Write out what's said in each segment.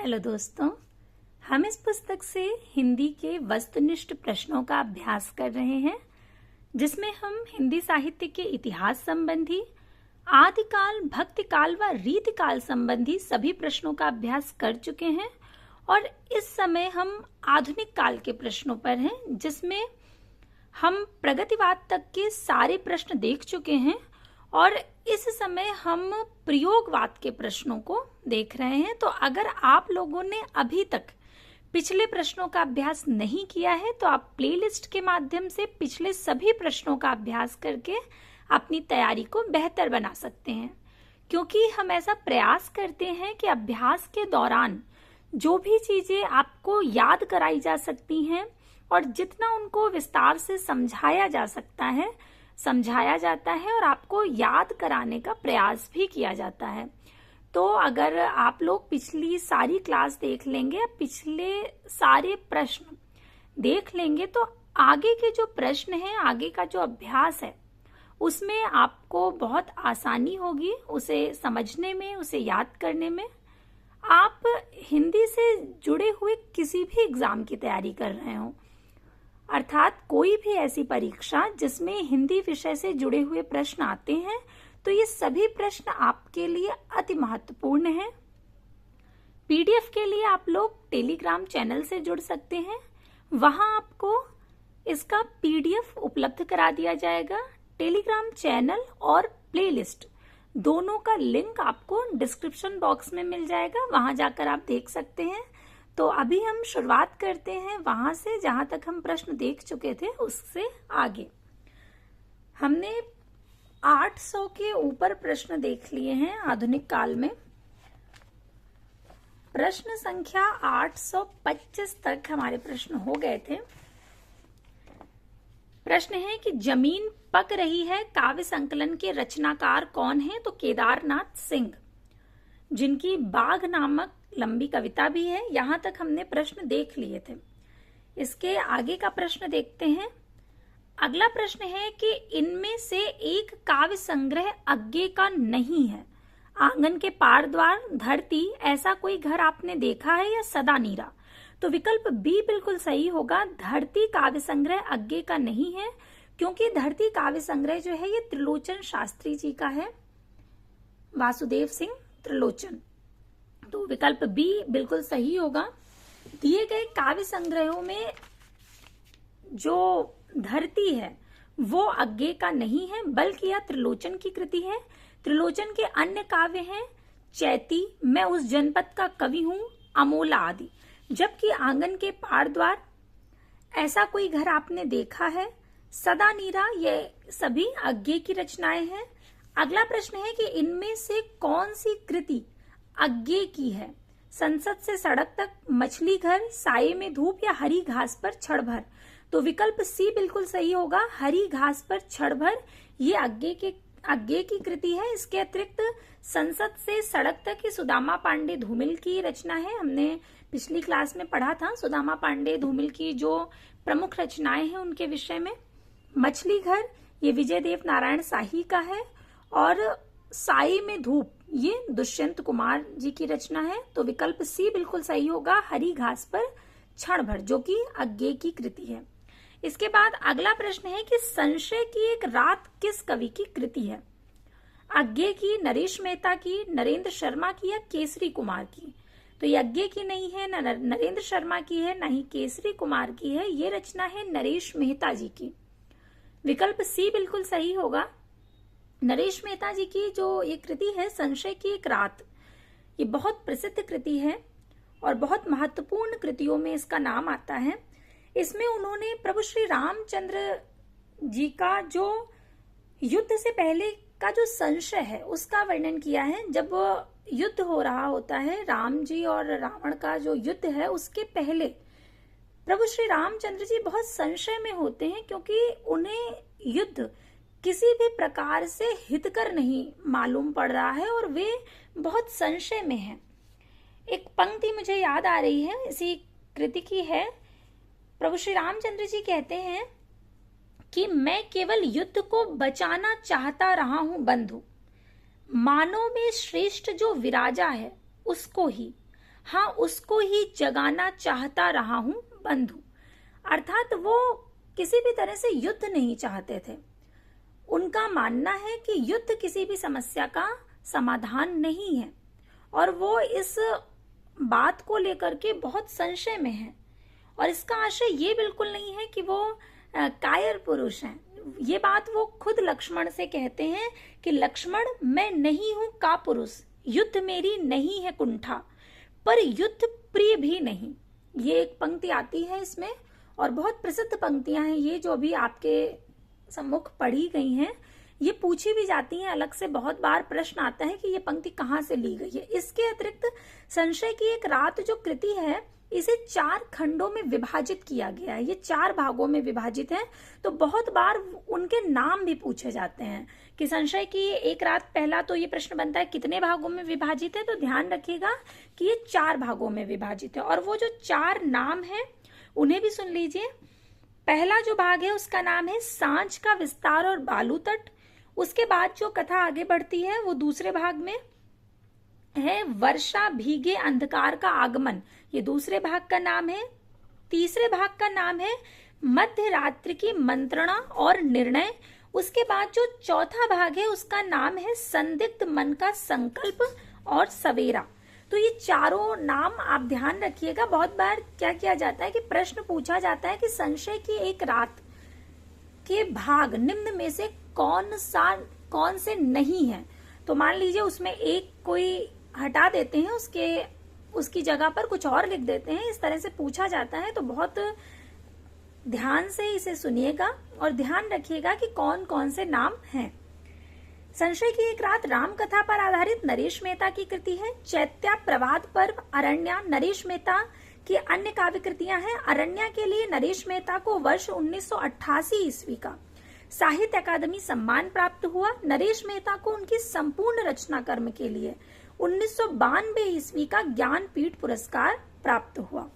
Hello दोस्तों, हम इस पुस्तक से हिंदी के वस्तुनिष्ठ प्रश्नों का अभ्यास कर रहे हैं, जिसमें हम हिंदी साहित्य के इतिहास संबंधी, आदिकाल, भक्तिकाल व रीतिकाल संबंधी सभी प्रश्नों का अभ्यास कर चुके हैं और इस समय हम आधुनिक काल के प्रश्नों पर हैं, जिसमें हम प्रगतिवाद तक के सारे प्रश्न देख चुके हैं और इस समय हम प्रयोगवाद के प्रश्नों को देख रहे हैं। तो अगर आप लोगों ने अभी तक पिछले प्रश्नों का अभ्यास नहीं किया है तो आप प्लेलिस्ट के माध्यम से पिछले सभी प्रश्नों का अभ्यास करके अपनी तैयारी को बेहतर बना सकते हैं, क्योंकि हम ऐसा प्रयास करते हैं कि अभ्यास के दौरान जो भी चीजें आपको याद कराई जा सकती हैं और जितना उनको विस्तार से समझाया जा सकता है समझाया जाता है और आपको याद कराने का प्रयास भी किया जाता है। तो अगर आप लोग पिछली सारी क्लास देख लेंगे, पिछले सारे प्रश्न देख लेंगे, तो आगे के जो प्रश्न हैं, आगे का जो अभ्यास है, उसमें आपको बहुत आसानी होगी उसे समझने में, उसे याद करने में। आप हिंदी से जुड़े हुए किसी भी एग्जाम की तैयारी कर रहे हो, अर्थात कोई भी ऐसी परीक्षा जिसमें हिंदी विषय से जुड़े हुए प्रश्न आते हैं, तो ये सभी प्रश्न आपके लिए अति महत्वपूर्ण हैं। पीडीएफ के लिए आप लोग टेलीग्राम चैनल से जुड़ सकते हैं, वहां आपको इसका पीडीएफ उपलब्ध करा दिया जाएगा। टेलीग्राम चैनल और प्लेलिस्ट दोनों का लिंक आपको डिस्क्रिप्शन बॉक्स में मिल जाएगा, वहां जाकर आप देख सकते हैं। तो अभी हम शुरुआत करते हैं वहां से जहां तक हम प्रश्न देख चुके थे, उससे आगे। हमने 800 के ऊपर प्रश्न देख लिए हैं आधुनिक काल में। प्रश्न संख्या 825 तक हमारे प्रश्न हो गए थे। प्रश्न है कि जमीन पक रही है काव्य संकलन के रचनाकार कौन है? तो केदारनाथ सिंह, जिनकी बाघ नामक लंबी कविता भी है। यहां तक हमने प्रश्न देख लिए थे। इसके आगे का प्रश्न देखते हैं। अगला प्रश्न है कि इनमें से एक काव्य संग्रह अज्ञे का नहीं है। आंगन के पार द्वार, धरती, ऐसा कोई घर आपने देखा है या सदा नीरा? तो विकल्प बी बिल्कुल सही होगा। धरती काव्य संग्रह अज्ञे का नहीं है, क्योंकि धरती काव्य संग्रह जो है ये त्रिलोचन शास्त्री जी का है, वासुदेव सिंह त्रिलोचन। तो विकल्प बी बिल्कुल सही होगा। दिए गए काव्य संग्रहों में जो धरती है वो अज्ञे का नहीं है, बल्कि यह त्रिलोचन की कृति है। त्रिलोचन के अन्य काव्य हैं चैती, मैं उस जनपद का कवि हूं, अमोला आदि। जबकि आंगन के पार द्वार, ऐसा कोई घर आपने देखा है, सदा नीरा, ये सभी अज्ञे की रचनाएं हैं। अगला प्रश्न है कि इनमें से कौन सी कृति अज्ञे की है? संसद से सड़क तक, मछली घर, साये में धूप या हरी घास पर क्षण भर? तो विकल्प सी बिल्कुल सही होगा। हरी घास पर क्षण भर ये अज्ञे की कृति है। इसके अतिरिक्त संसद से सड़क तक की सुदामा पांडे धूमिल की रचना है। हमने पिछली क्लास में पढ़ा था सुदामा पांडे धूमिल की जो प्रमुख रचनाएं हैं उनके विषय में। मछली घर ये विजय देव नारायण शाही का है और साये में धूप ये दुष्यंत कुमार जी की रचना है। तो विकल्प सी बिल्कुल सही होगा, हरी घास पर क्षण भर, जो कि अज्ञे की कृति है। इसके बाद अगला प्रश्न है कि संशय की एक रात किस कवि की कृति है? अज्ञे की, नरेश मेहता की, नरेंद्र शर्मा की या केसरी कुमार की? तो ये अज्ञे की नहीं है, न नरेंद्र शर्मा की है, न ही केसरी कुमार की है। ये रचना है नरेश मेहता जी की। विकल्प सी बिल्कुल सही होगा। नरेश मेहता जी की जो ये कृति है संशय की एक रात, ये बहुत प्रसिद्ध कृति है और बहुत महत्वपूर्ण कृतियों में इसका नाम आता है। इसमें उन्होंने प्रभु श्री रामचंद्र जी का जो युद्ध से पहले का जो संशय है उसका वर्णन किया है। जब युद्ध हो रहा होता है, राम जी और रावण का जो युद्ध है, उसके पहले प्रभु श्री रामचंद्र जी बहुत संशय में होते हैं, क्योंकि उन्हें युद्ध किसी भी प्रकार से हितकर नहीं मालूम पड़ रहा है और वे बहुत संशय में हैं। एक पंक्ति मुझे याद आ रही है, इसी कृति की है। प्रभु श्री रामचंद्र जी कहते हैं कि मैं केवल युद्ध को बचाना चाहता रहा हूं बंधु, मानव में श्रेष्ठ जो विराजा है उसको ही, हाँ उसको ही जगाना चाहता रहा हूं बंधु। अर्थात वो किसी भी तरह से युद्ध नहीं चाहते थे। उनका मानना है कि युद्ध किसी भी समस्या का समाधान नहीं है और वो इस बात को लेकर के बहुत संशय में है। और इसका आशय ये बिल्कुल नहीं है कि वो कायर पुरुष हैं। ये बात वो खुद लक्ष्मण से कहते हैं कि लक्ष्मण, मैं नहीं हूं कापुरुष, युद्ध मेरी नहीं है कुंठा, पर युद्ध प्रिय भी नहीं। ये एक पंक्ति आती है इसमें और बहुत प्रसिद्ध पंक्तियां हैं ये, जो अभी आपके सम्मुख पढ़ी गई हैं। ये पूछी भी जाती हैं अलग से, बहुत बार प्रश्न आता है कि ये पंक्ति कहाँ से ली गई है। इसके अतिरिक्त संशय की एक रात जो कृति है, इसे 4 खंडों में विभाजित किया गया है। ये 4 भागों में विभाजित है, तो बहुत बार उनके नाम भी पूछे जाते हैं कि संशय की एक रात। पहला तो ये प्रश्न बनता है कितने भागों में विभाजित है, तो ध्यान रखिएगा कि ये 4 भागों में विभाजित है। और वो जो 4 नाम है उन्हें भी सुन लीजिए। पहला जो भाग है उसका नाम है सांझ का विस्तार और बालू तट। उसके बाद जो कथा आगे बढ़ती है वो दूसरे भाग में है वर्षा भीगे अंधकार का आगमन, ये दूसरे भाग का नाम है। तीसरे भाग का नाम है मध्य रात्रि की मंत्रणा और निर्णय। उसके बाद जो चौथा भाग है उसका नाम है संदिग्ध मन का संकल्प और सवेरा। तो ये चारों नाम आप ध्यान रखिएगा। बहुत बार क्या किया जाता है कि प्रश्न पूछा जाता है कि संशय की एक रात के भाग निम्न में से कौन से नहीं है। तो मान लीजिए उसमें एक कोई हटा देते हैं, उसकी जगह पर कुछ और लिख देते हैं, इस तरह से पूछा जाता है। तो बहुत ध्यान से इसे सुनिएगा और ध्यान रखिएगा कि कौन कौन से नाम हैं। संशय की एक रात राम कथा पर आधारित नरेश मेहता की कृति है। चैत्या, प्रभात पर्व, अरण्या नरेश मेहता की अन्य काव्य कृतियां हैं। अरण्या के लिए नरेश मेहता को वर्ष 1988 ईस्वी का साहित्य अकादमी सम्मान प्राप्त हुआ। नरेश मेहता को उनकी संपूर्ण रचना कर्म के लिए 1992 ईस्वी का ज्ञानपीठ पुरस्कार प्राप्त हुआ।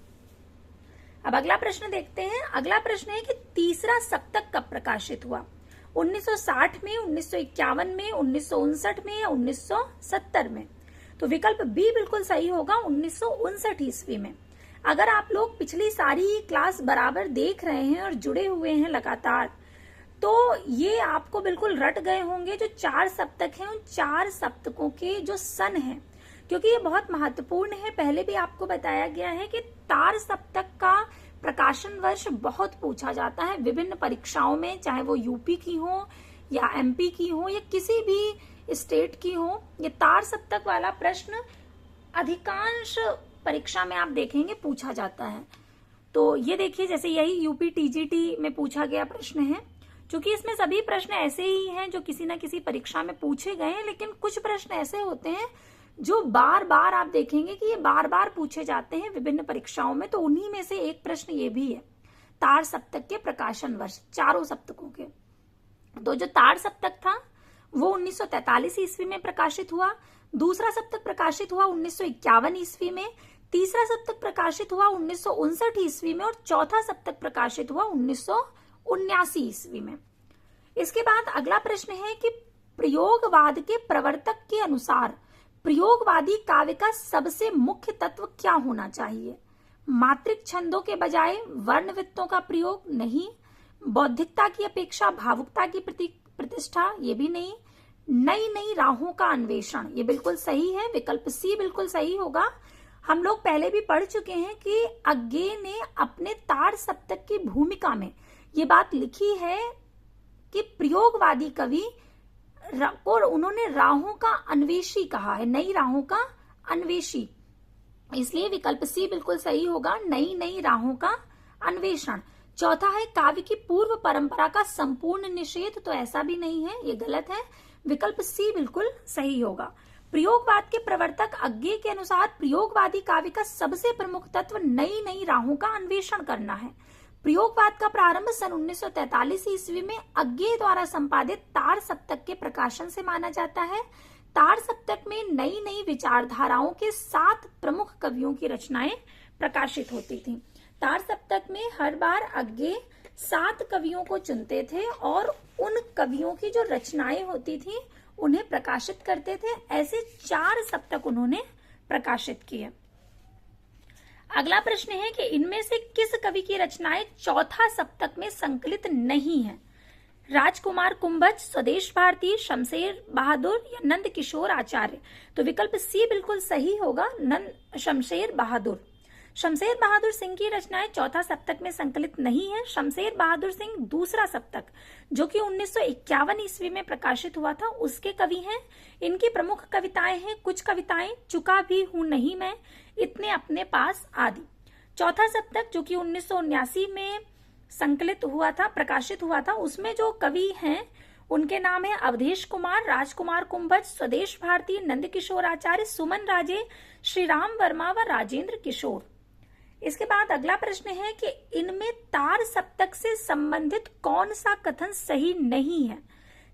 अब अगला प्रश्न देखते हैं। अगला प्रश्न है कि तीसरा सप्तक कब प्रकाशित हुआ, 1960 में, 1951 में, 1959 में या 1970 में। तो विकल्प बी बिल्कुल सही होगा, 1959 ईस्वी में। अगर आप लोग पिछली सारी क्लास बराबर देख रहे हैं और जुड़े हुए हैं लगातार, तो ये आपको बिल्कुल रट गए होंगे। जो 4 सप्तक हैं उन 4 सप्तकों के जो सन हैं, क्योंकि ये बहुत महत्वपूर्ण है। पहले भी आपको बताया गया है कि तार सप्तक का प्रकाशन वर्ष बहुत पूछा जाता है विभिन्न परीक्षाओं में, चाहे वो यूपी की हो या एमपी की हो या किसी भी स्टेट की हो। ये तार सप्तक वाला प्रश्न अधिकांश परीक्षा में आप देखेंगे पूछा जाता है। तो ये देखिए, जैसे यही यूपी टीजीटी में पूछा गया प्रश्न है। क्योंकि इसमें सभी प्रश्न ऐसे ही हैं जो किसी न किसी परीक्षा में पूछे गए हैं, लेकिन कुछ प्रश्न ऐसे होते हैं जो बार बार आप देखेंगे कि ये बार बार पूछे जाते हैं विभिन्न परीक्षाओं में। तो उन्हीं में से एक प्रश्न ये भी है, तार सप्तक के प्रकाशन वर्ष चारों सप्तकों के। तो जो तार सप्तक था वो 1943 ईस्वी में प्रकाशित हुआ। दूसरा सप्तक प्रकाशित हुआ 1951 ईस्वी में। तीसरा सप्तक प्रकाशित हुआ 1959 ईस्वी में और चौथा सप्तक प्रकाशित हुआ 1979 ईस्वी में। इसके बाद अगला प्रश्न है कि प्रयोगवाद के प्रवर्तक के अनुसार प्रयोगवादी काव्य का सबसे मुख्य तत्व क्या होना चाहिए। मात्रिक छंदों के बजाय वर्णवृत्तों का प्रयोग नहीं। बौद्धिकता की अपेक्षा भावुकता की प्रतिष्ठा, ये भी नहीं। नई नई राहों का अन्वेषण, ये बिल्कुल सही है, विकल्प सी बिल्कुल सही होगा। हम लोग पहले भी पढ़ चुके हैं कि अज्ञे ने अपने तार सप्तक की भूमिका में ये बात लिखी है कि प्रयोगवादी कवि को उन्होंने राहों का अन्वेषी कहा है, नई राहों का अन्वेषी। इसलिए विकल्प सी बिल्कुल सही होगा, नई नई राहों का अन्वेषण। चौथा है काव्य की पूर्व परंपरा का संपूर्ण निषेध, तो ऐसा भी नहीं है, ये गलत है, विकल्प सी बिल्कुल सही होगा। प्रयोगवाद के प्रवर्तक अज्ञे के अनुसार प्रयोगवादी काव्य का सबसे प्रमुख तत्व नई नई राहों का अन्वेषण करना है। प्रयोगवाद का प्रारंभ सन 1943 ईस्वी में अज्ञे द्वारा संपादित तार सप्तक के प्रकाशन से माना जाता है। तार सप्तक में नई नई विचारधाराओं के 7 प्रमुख कवियों की रचनाएं प्रकाशित होती थीं। तार सप्तक में हर बार अज्ञे 7 कवियों को चुनते थे और उन कवियों की जो रचनाएं होती थी उन्हें प्रकाशित करते थे। ऐसे 4 सप्तक उन्होंने प्रकाशित किए। अगला प्रश्न है कि इनमें से किस कवि की रचनाएं चौथा सप्तक में संकलित नहीं है? राजकुमार कुंभज, स्वदेश भारती, शमशेर बहादुर या नंद किशोर आचार्य। तो विकल्प सी बिल्कुल सही होगा, शमशेर बहादुर। शमशेर बहादुर सिंह की रचनाएं चौथा सप्तक में संकलित नहीं है। शमशेर बहादुर सिंह दूसरा सप्तक, जो कि 1951 ईस्वी में प्रकाशित हुआ था, उसके कवि हैं। इनकी प्रमुख कविताएं हैं, कुछ कविताएं चुका भी हूं नहीं मैं, इतने अपने पास आदि। चौथा सप्तक जो कि 1979 में संकलित हुआ था, प्रकाशित हुआ था, उसमें जो कवि हैं उनके नाम है अवधेश कुमार, राजकुमार कुंभज, स्वदेश भारती, नंद किशोर आचार्य, सुमन राजे, श्री राम वर्मा व राजेंद्र किशोर। इसके बाद अगला प्रश्न है कि इनमें तार सप्तक से संबंधित कौन सा कथन सही नहीं है?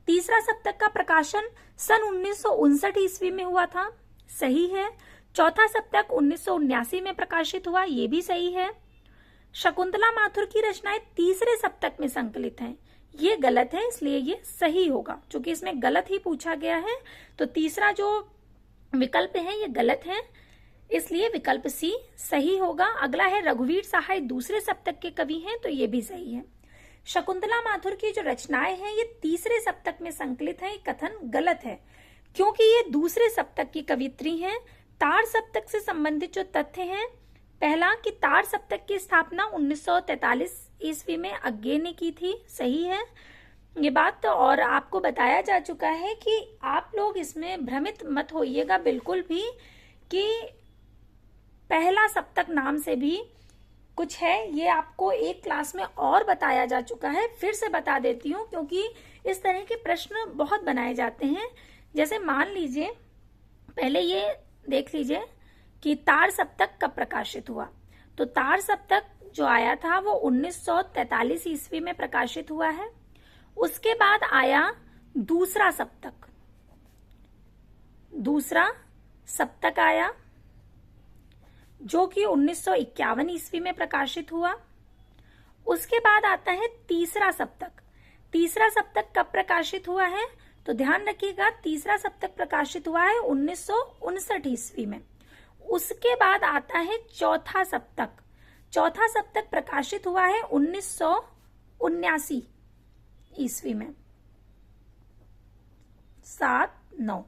तीसरा सप्तक का प्रकाशन सन 1959 ईस्वी में हुआ था, सही है। चौथा सप्तक 1979 में प्रकाशित हुआ, ये भी सही है। शकुंतला माथुर की रचनाएं तीसरे सप्तक में संकलित हैं, ये गलत है, इसलिए ये सही होगा। क्योंकि इसमें गलत ही पूछा गया है, तो तीसरा जो विकल्प है ये गलत है, इसलिए विकल्प सी सही होगा। अगला है रघुवीर सहाय दूसरे सप्तक के कवि हैं, तो ये भी सही है। शकुंतला माथुर की जो रचनाएं हैं ये तीसरे सप्तक में संकलित है, ये कथन गलत है, क्योंकि ये दूसरे सप्तक की कवित्री हैं। तार सप्तक से संबंधित जो तथ्य हैं, पहला कि तार सप्तक की स्थापना 1943 ईस्वी में अज्ञे ने की थी, सही है ये बात। तो और आपको बताया जा चुका है कि आप लोग इसमें भ्रमित मत होइएगा बिल्कुल भी कि पहला सप्तक नाम से भी कुछ है, ये आपको एक क्लास में और बताया जा चुका है, फिर से बता देती हूँ, क्योंकि इस तरह के प्रश्न बहुत बनाए जाते हैं। जैसे मान लीजिए, पहले ये देख लीजिए कि तार सप्तक कब प्रकाशित हुआ। तो तार सप्तक जो आया था वो 1943 ईस्वी में प्रकाशित हुआ है। उसके बाद आया दूसरा सप्तक, दूसरा सप्तक आया जो कि 1951 ईस्वी में प्रकाशित हुआ। उसके बाद आता है तीसरा सप्तक। तीसरा सप्तक कब प्रकाशित हुआ है? तो ध्यान रखिएगा, तीसरा सप्तक प्रकाशित हुआ है 1959 ईस्वी में। उसके बाद आता है चौथा सप्तक। चौथा सप्तक प्रकाशित हुआ है 1979 ईस्वी में, 7-9।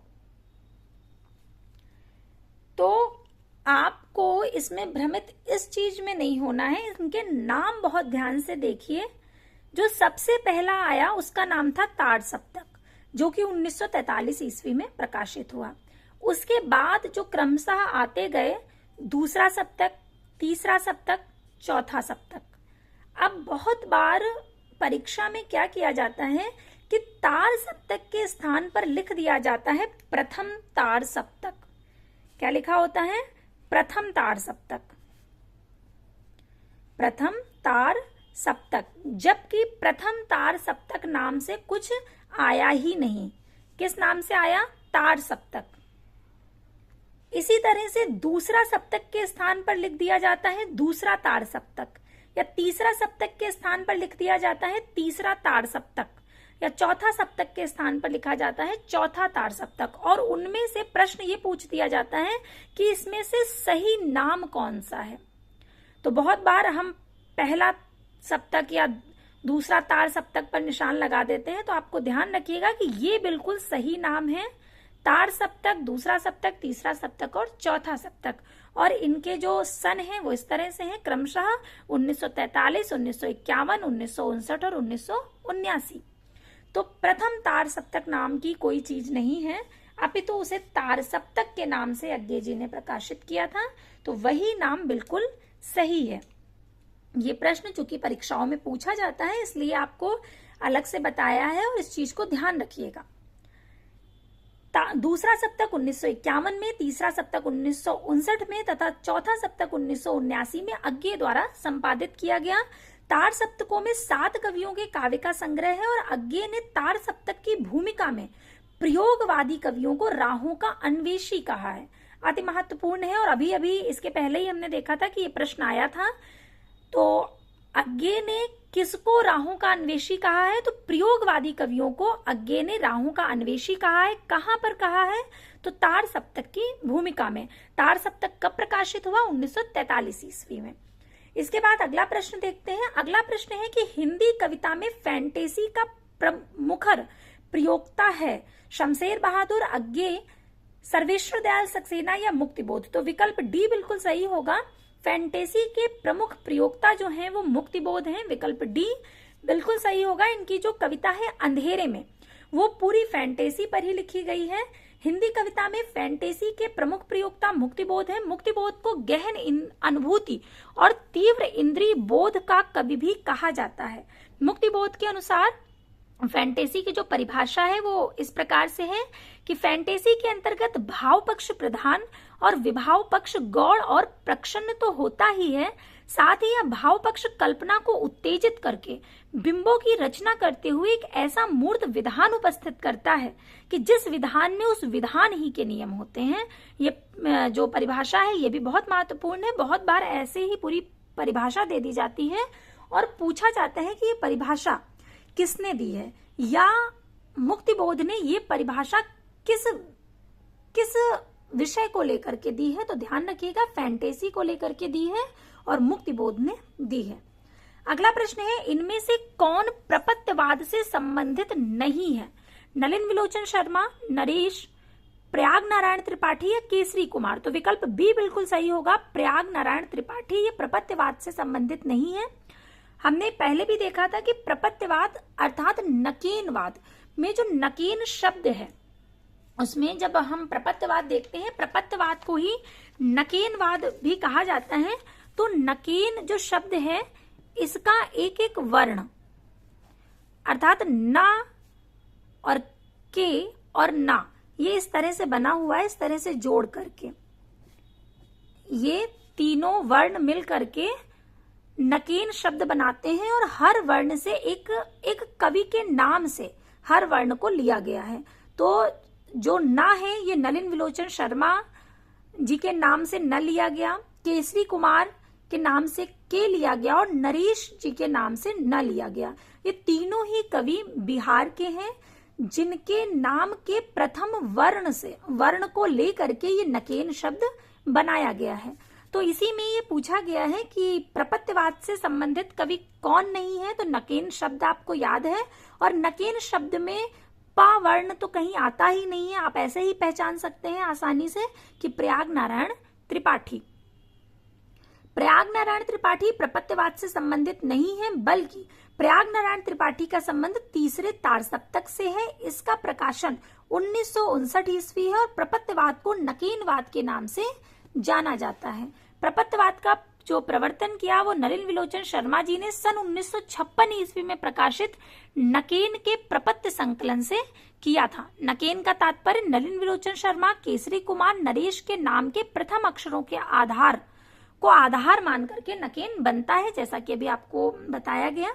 तो आपको इसमें भ्रमित इस चीज में नहीं होना है, इनके नाम बहुत ध्यान से देखिए। जो सबसे पहला आया उसका नाम था तार सप्तक, जो कि 1943 ईस्वी में प्रकाशित हुआ। उसके बाद जो क्रमशः आते गए, दूसरा सप्तक, तीसरा सप्तक, चौथा सप्तक। अब बहुत बार परीक्षा में क्या किया जाता है कि तार सप्तक के स्थान पर लिख दिया जाता है प्रथम तार सप्तक। क्या लिखा होता है? प्रथम तार सप्तक, प्रथम तार सप्तक, जबकि प्रथम तार सप्तक नाम से कुछ आया ही नहीं। किस नाम से आया? तार सप्तक। इसी तरह से दूसरा सप्तक के स्थान पर लिख दिया जाता है दूसरा तार सप्तक, या तीसरा सप्तक के स्थान पर लिख दिया जाता है तीसरा तार सप्तक, या चौथा सप्तक के स्थान पर लिखा जाता है चौथा तार सप्तक। और उनमें से प्रश्न ये पूछ दिया जाता है कि इसमें से सही नाम कौन सा है। तो बहुत बार हम पहला सप्तक या दूसरा तार सप्तक पर निशान लगा देते हैं, तो आपको ध्यान रखिएगा कि ये बिल्कुल सही नाम है। तार सप्तक, दूसरा सप्तक, तीसरा सप्तक और चौथा सप्तक। और इनके जो सन हैं वो इस तरह से हैं, क्रमशः 1943, 1951, 1959 और 1979। तो प्रथम तार सप्तक नाम की कोई चीज नहीं है, अपितु उसे तार सप्तक के नाम से अज्ञे जी ने प्रकाशित किया था। तो वही नाम बिल्कुल सही है। ये प्रश्न चूंकि परीक्षाओं में पूछा जाता है, इसलिए आपको अलग से बताया है और इस चीज को ध्यान रखिएगा। दूसरा सप्तक 1951 में, तीसरा सप्तक 1959 में तथा चौथा सप्तक 1979 में अज्ञे द्वारा संपादित किया गया। तार सप्तकों में 7 कवियों के काव्य का संग्रह है और अज्ञे ने तार सप्तक की भूमिका में प्रयोगवादी कवियों को राहों का अन्वेषी कहा है। अति महत्वपूर्ण है, और अभी अभी इसके पहले ही हमने देखा था कि ये प्रश्न आया था। तो अज्ञे ने किसको राहों का अन्वेषी कहा है? तो प्रयोगवादी कवियों को अज्ञे ने राहों का अन्वेषी कहा है। कहां पर कहा है? तो तार सप्तक की भूमिका में। तार सप्तक कब प्रकाशित हुआ? 1943 ईस्वी में। इसके बाद अगला प्रश्न देखते हैं। अगला प्रश्न है कि हिंदी कविता में फैंटेसी का प्रमुखर प्रयोक्ता है शमशेर बहादुर, अज्ञे, सर्वेश्वर दयाल सक्सेना या मुक्तिबोध? तो विकल्प डी बिल्कुल सही होगा। फैंटेसी के प्रमुख प्रयोक्ता जो हैं वो मुक्तिबोध हैं। विकल्प डी बिल्कुल सही होगा। इनकी जो कविता है अंधेरे में, वो पूरी फैंटेसी पर ही लिखी गई है। हिंदी कविता में फैंटेसी के प्रमुख प्रयोक्ता मुक्तिबोध है। मुक्तिबोध को गहन अनुभूति और तीव्र इंद्रिय बोध का कवि भी कहा जाता है। मुक्तिबोध के अनुसार फैंटेसी की जो परिभाषा है वो इस प्रकार से है कि फैंटेसी के अंतर्गत भाव पक्ष प्रधान और विभाव पक्ष गौण और प्रच्छन्न तो होता ही है, साथ ही यह भाव पक्ष कल्पना को उत्तेजित करके बिंबों की रचना करते हुए एक ऐसा मूर्त विधान उपस्थित करता है कि जिस विधान में उस विधान ही के नियम होते हैं। ये जो परिभाषा है ये भी बहुत महत्वपूर्ण है। बहुत बार ऐसे ही पूरी परिभाषा दे दी जाती है और पूछा जाता है कि ये परिभाषा किसने दी है या मुक्तिबोध ने ये परिभाषा किस विषय को लेकर के दी है। तो ध्यान रखिएगा, फैंटेसी को लेकर के दी है और मुक्तिबोध ने दी है। अगला प्रश्न है, इनमें से कौन प्रपत्यवाद से संबंधित नहीं है? नलिन विलोचन शर्मा, नरेश, प्रयाग नारायण त्रिपाठी या केसरी कुमार? तो विकल्प बी बिल्कुल सही होगा। प्रयाग नारायण त्रिपाठी ये प्रपत्यवाद से संबंधित नहीं है। हमने पहले भी देखा था कि प्रपत्यवाद अर्थात नकेनवाद में जो नकेन शब्द है उसमें जब हम प्रपत्यवाद देखते हैं, प्रपत्यवाद को ही नकेनवाद भी कहा जाता है। तो नकेन जो शब्द है इसका एक एक वर्ण अर्थात ना और के और ना ये इस तरह से बना हुआ है, इस तरह से जोड़ करके ये तीनों वर्ण मिल करके नकेन शब्द बनाते हैं और हर वर्ण से एक कवि के नाम से हर वर्ण को लिया गया है। तो जो ना है ये नलिन विलोचन शर्मा जी के नाम से न लिया गया, केसरी कुमार के नाम से के लिया गया और नरेश जी के नाम से न लिया गया। ये तीनों ही कवि बिहार के हैं जिनके नाम के प्रथम वर्ण को लेकर के ये नकेन शब्द बनाया गया है। तो इसी में ये पूछा गया है कि प्रपत्यवाद से संबंधित कवि कौन नहीं है। तो नकेन शब्द आपको याद है और नकेन शब्द में पा वर्ण तो कहीं आता ही नहीं है। आप ऐसे ही पहचान सकते हैं आसानी से कि प्रयाग नारायण त्रिपाठी। प्रयाग नारायण त्रिपाठी प्रपत्यवाद से संबंधित नहीं है, बल्कि प्रयाग नारायण त्रिपाठी का संबंध तीसरे तार सप्तक से है। इसका प्रकाशन 1959 ईस्वी है और प्रपत्यवाद को नकेनवाद के नाम से जाना जाता है। प्रपत्यवाद का जो प्रवर्तन किया वो नलिन विलोचन शर्मा जी ने सन 1956 ईस्वी में प्रकाशित नकेन के प्रपत्य संकलन से किया था। नकेन का तात्पर्य नलिन विलोचन शर्मा, केसरी कुमार, नरेश के नाम के प्रथम अक्षरों के आधार मान करके नकेन बनता है, जैसा कि अभी आपको बताया गया।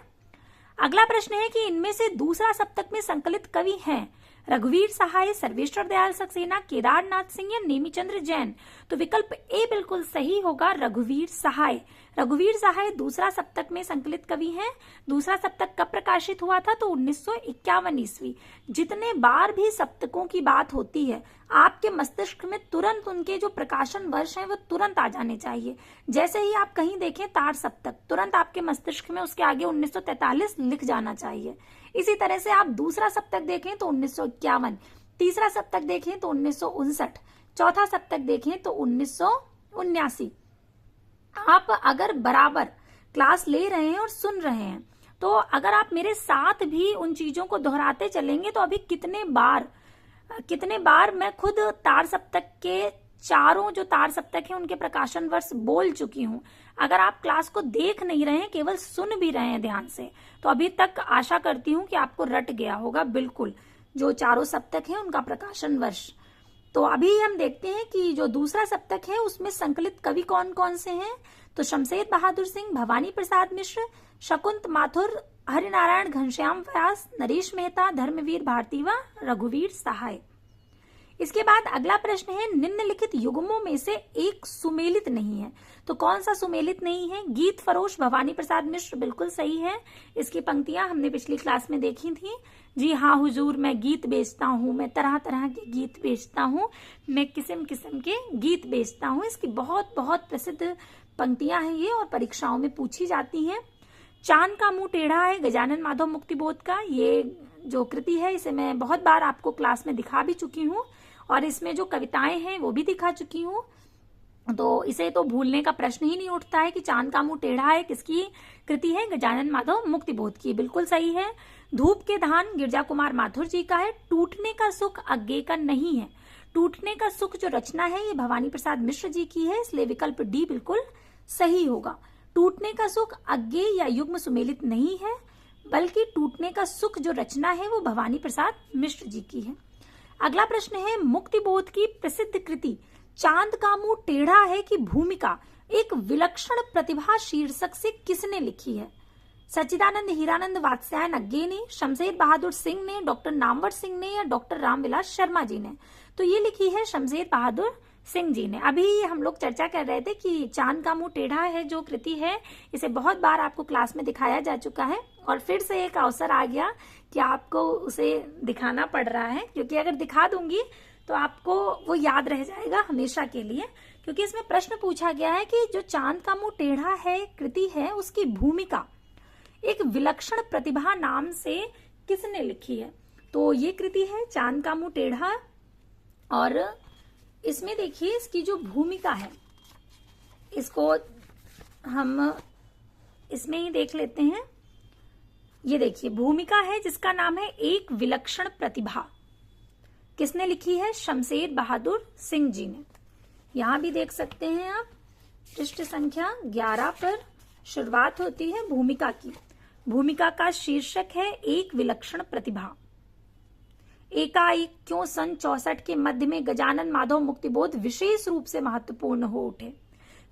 अगला प्रश्न है कि इनमें से दूसरा सप्तक में संकलित कवि हैं रघुवीर सहाय, सर्वेश्वर दयाल सक्सेना, केदारनाथ सिंह या नेमीचंद्र जैन? तो विकल्प ए बिल्कुल सही होगा, रघुवीर सहाय। रघुवीर सहाय दूसरा सप्तक में संकलित कवि हैं। दूसरा सप्तक कब प्रकाशित हुआ था? तो 1951 ईस्वी। जितने बार भी सप्तकों की बात होती है आपके मस्तिष्क में तुरंत उनके जो प्रकाशन वर्ष हैं वो तुरंत आ जाने चाहिए। जैसे ही आप कहीं देखें तार सप्तक, तुरंत आपके मस्तिष्क में उसके आगे 1943 लिख जाना चाहिए। इसी तरह से आप दूसरा सप्तक देखें तो 1951, तीसरा सप्तक देखें तो 1959, चौथा सप्तक देखें तो 1979। आप अगर बराबर क्लास ले रहे हैं और सुन रहे हैं तो अगर आप मेरे साथ भी उन चीजों को दोहराते चलेंगे तो अभी कितने बार मैं खुद तार सप्तक के चारों जो तार सप्तक हैं उनके प्रकाशन वर्ष बोल चुकी हूं। अगर आप क्लास को देख नहीं रहे हैं, केवल सुन भी रहे हैं ध्यान से, तो अभी तक आशा करती हूं कि आपको रट गया होगा बिल्कुल जो चारों सप्तक हैं उनका प्रकाशन वर्ष। तो अभी हम देखते हैं कि जो दूसरा सप्तक है उसमें संकलित कवि कौन कौन से हैं। तो शमशेर बहादुर सिंह, भवानी प्रसाद मिश्र, शकुंत माथुर, हरिनारायण घनश्याम व्यास, नरेश मेहता, धर्मवीर भारती व रघुवीर सहाय। इसके बाद अगला प्रश्न है, निम्नलिखित युग्मों में से एक सुमेलित नहीं है। तो कौन सा सुमेलित नहीं है? गीत फरोश भवानी प्रसाद मिश्र, बिल्कुल सही है। इसकी पंक्तियां हमने पिछली क्लास में देखी थी। जी हाँ हुजूर, मैं गीत बेचता हूँ, मैं तरह तरह के गीत बेचता हूँ, मैं किस्म किस्म के गीत बेचता हूँ। इसकी बहुत बहुत प्रसिद्ध पंक्तियां हैं ये और परीक्षाओं में पूछी जाती हैं। चांद का मुंह टेढ़ा है गजानन माधव मुक्तिबोध का, ये जो कृति है इसे मैं बहुत बार आपको क्लास में दिखा भी चुकी हूँ और इसमें जो कविताएं हैं वो भी दिखा चुकी हूँ। तो इसे तो भूलने का प्रश्न ही नहीं उठता है कि चांद का मुंह टेढ़ा है किसकी कृति है? गजानन माधव मुक्तिबोध की, बिल्कुल सही है। धूप के धान गिरजा कुमार माथुर जी का है। टूटने का सुख अज्ञे का नहीं है। टूटने का सुख जो रचना है ये भवानी प्रसाद मिश्र जी की है, इसलिए विकल्प डी बिल्कुल सही होगा। टूटने का सुख अज्ञे या युग्म सुमेलित नहीं है, बल्कि टूटने का सुख जो रचना है वो भवानी प्रसाद मिश्र जी की है। अगला प्रश्न है, मुक्तिबोध की प्रसिद्ध कृति चांद का मुंह टेढ़ा है की भूमिका एक विलक्षण प्रतिभा शीर्षक से किसने लिखी है? सच्चिदानंद हीरानंद वात्स्यायन अज्ञे ने, शमशेर बहादुर सिंह ने, डॉक्टर नामवर सिंह ने या डॉक्टर रामविलास शर्मा जी ने? तो ये लिखी है शमशेर बहादुर सिंह जी ने। अभी हम लोग चर्चा कर रहे थे कि चांद का मुंह टेढ़ा है जो कृति है इसे बहुत बार आपको क्लास में दिखाया जा चुका है और फिर से एक अवसर आ गया कि आपको उसे दिखाना पड़ रहा है, क्योंकि अगर दिखा दूंगी तो आपको वो याद रह जाएगा हमेशा के लिए। क्योंकि इसमें प्रश्न पूछा गया है कि जो चांद का मुंह टेढ़ा है कृति है उसकी भूमिका एक विलक्षण प्रतिभा नाम से किसने लिखी है? तो ये कृति है चांद का मुंह टेढ़ा और इसमें देखिए इसकी जो भूमिका है इसको हम इसमें ही देख लेते हैं। ये देखिए भूमिका है जिसका नाम है एक विलक्षण प्रतिभा, किसने लिखी है? शमशेर बहादुर सिंह जी ने। यहां भी देख सकते हैं आप, पृष्ठ संख्या 11 पर शुरुआत होती है भूमिका की। भूमिका का शीर्षक है एक विलक्षण प्रतिभा। एकाएक क्यों सन 64 के मध्य में गजानन माधव मुक्तिबोध विशेष रूप से महत्वपूर्ण हो उठे?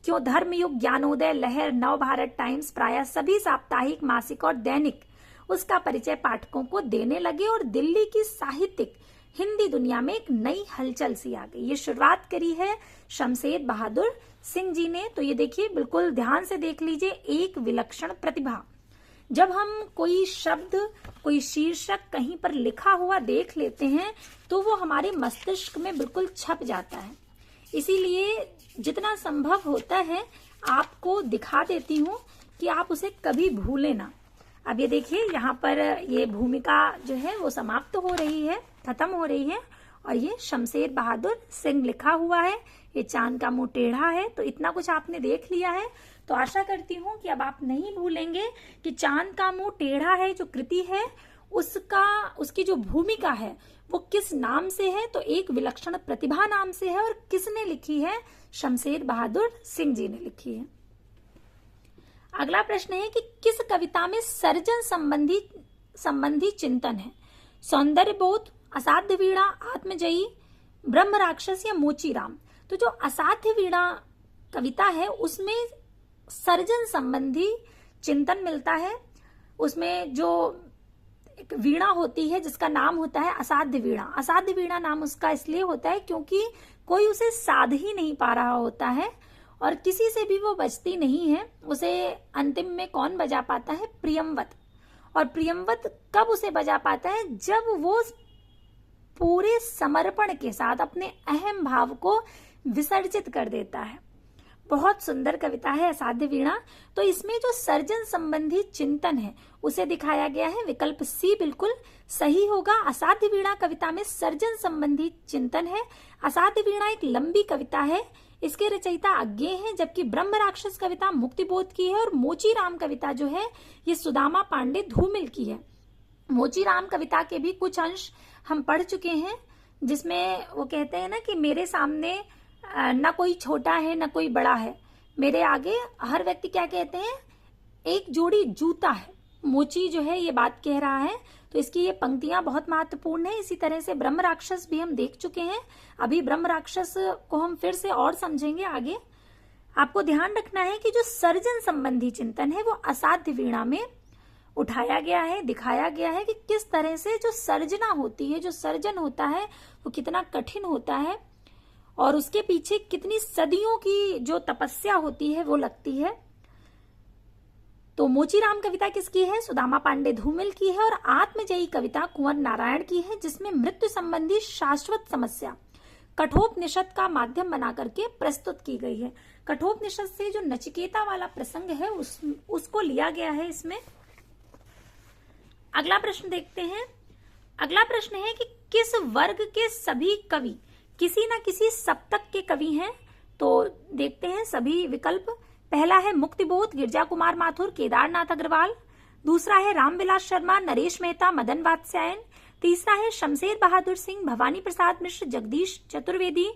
क्यों धर्मयुग, ज्ञानोदय, लहर, नवभारत टाइम्स, प्रायः सभी साप्ताहिक, मासिक और दैनिक उसका परिचय पाठकों को देने लगे और दिल्ली की साहित्यिक हिंदी दुनिया में एक नई हलचल सी आ गई। ये शुरुआत करी है शमशेर बहादुर सिंह जी ने। तो ये देखिए बिल्कुल ध्यान से देख लीजिए, एक विलक्षण प्रतिभा। जब हम कोई शब्द, कोई शीर्षक कहीं पर लिखा हुआ देख लेते हैं तो वो हमारे मस्तिष्क में बिल्कुल छप जाता है। इसीलिए जितना संभव होता है आपको दिखा देती हूँ कि आप उसे कभी भूलें ना। अब ये देखिए यहाँ पर ये भूमिका जो है वो समाप्त हो रही है, खत्म हो रही है और ये शमशेर बहादुर सिंह लिखा हुआ है। ये चांद का मुंह टेढ़ा है। तो इतना कुछ आपने देख लिया है, तो आशा करती हूँ कि अब आप नहीं भूलेंगे कि चांद का मुंह टेढ़ा है जो कृति है उसकी जो भूमिका है वो किस नाम से है? तो एक विलक्षण प्रतिभा नाम से है और किसने लिखी है? शमशेर बहादुर सिंह जी ने लिखी है। अगला प्रश्न है कि किस कविता में सर्जन संबंधी चिंतन है? सौंदर्य बोध, असाध्य वीणा, आत्मजयी, ब्रह्म राक्षस या मोचीराम? तो जो असाध्य वीणा कविता है उसमें सर्जन संबंधी चिंतन मिलता है। उसमें जो एक वीणा होती है जिसका नाम होता है असाध्य वीणा। असाध्य वीणा नाम उसका इसलिए होता है क्योंकि कोई उसे साध ही नहीं पा रहा होता है और किसी से भी वो बजती नहीं है। उसे अंतिम में कौन बजा पाता है? प्रियंवत। और प्रियंवत कब उसे बजा पाता है? जब वो पूरे समर्पण के साथ अपने अहम भाव को विसर्जित कर देता है। बहुत सुंदर कविता है असाध्य वीणा। तो इसमें जो सर्जन संबंधी चिंतन है उसे दिखाया गया है। विकल्प सी बिल्कुल सही होगा। असाध्य वीणा कविता में सर्जन संबंधी चिंतन है। असाध्य वीणा एक लंबी कविता है, इसके रचयिता अज्ञे हैं, जबकि ब्रह्म राक्षस कविता मुक्तिबोध की है और मोचीराम कविता जो है ये सुदामा पांडे धूमिल की है। मोचीराम कविता के भी कुछ अंश हम पढ़ चुके हैं, जिसमें वो कहते हैं ना कि मेरे सामने न कोई छोटा है न कोई बड़ा है, मेरे आगे हर व्यक्ति क्या कहते हैं? एक जोड़ी जूता है। मोची जो है ये बात कह रहा है। तो इसकी ये पंक्तियां बहुत महत्वपूर्ण है। इसी तरह से ब्रह्म राक्षस भी हम देख चुके हैं। अभी ब्रह्म राक्षस को हम फिर से और समझेंगे आगे। आपको ध्यान रखना है कि जो सर्जन संबंधी चिंतन है वो असाध्य वीणा में उठाया गया है, दिखाया गया है कि किस तरह से जो सर्जना होती है, जो सर्जन होता है वो कितना कठिन होता है और उसके पीछे कितनी सदियों की जो तपस्या होती है वो लगती है। तो मोचीराम कविता किसकी है? सुदामा पांडे धूमिल की है। और आत्मजयी कविता कुंवर नारायण की है, जिसमें मृत्यु संबंधी शाश्वत समस्या कठोपनिषद का माध्यम बना करके प्रस्तुत की गई है। कठोपनिषद से जो नचिकेता वाला प्रसंग है उसको लिया गया है इसमें। अगला प्रश्न देखते हैं। अगला प्रश्न है कि किस वर्ग के सभी कवि किसी न किसी सप्तक के कवि हैं? तो देखते हैं सभी विकल्प। पहला है मुक्तिबोध, गिरजा कुमार माथुर, केदारनाथ अग्रवाल। दूसरा है रामविलास शर्मा, नरेश मेहता, मदन वात्स्यायन। तीसरा है शमशेर बहादुर सिंह, भवानी प्रसाद मिश्र, जगदीश चतुर्वेदी।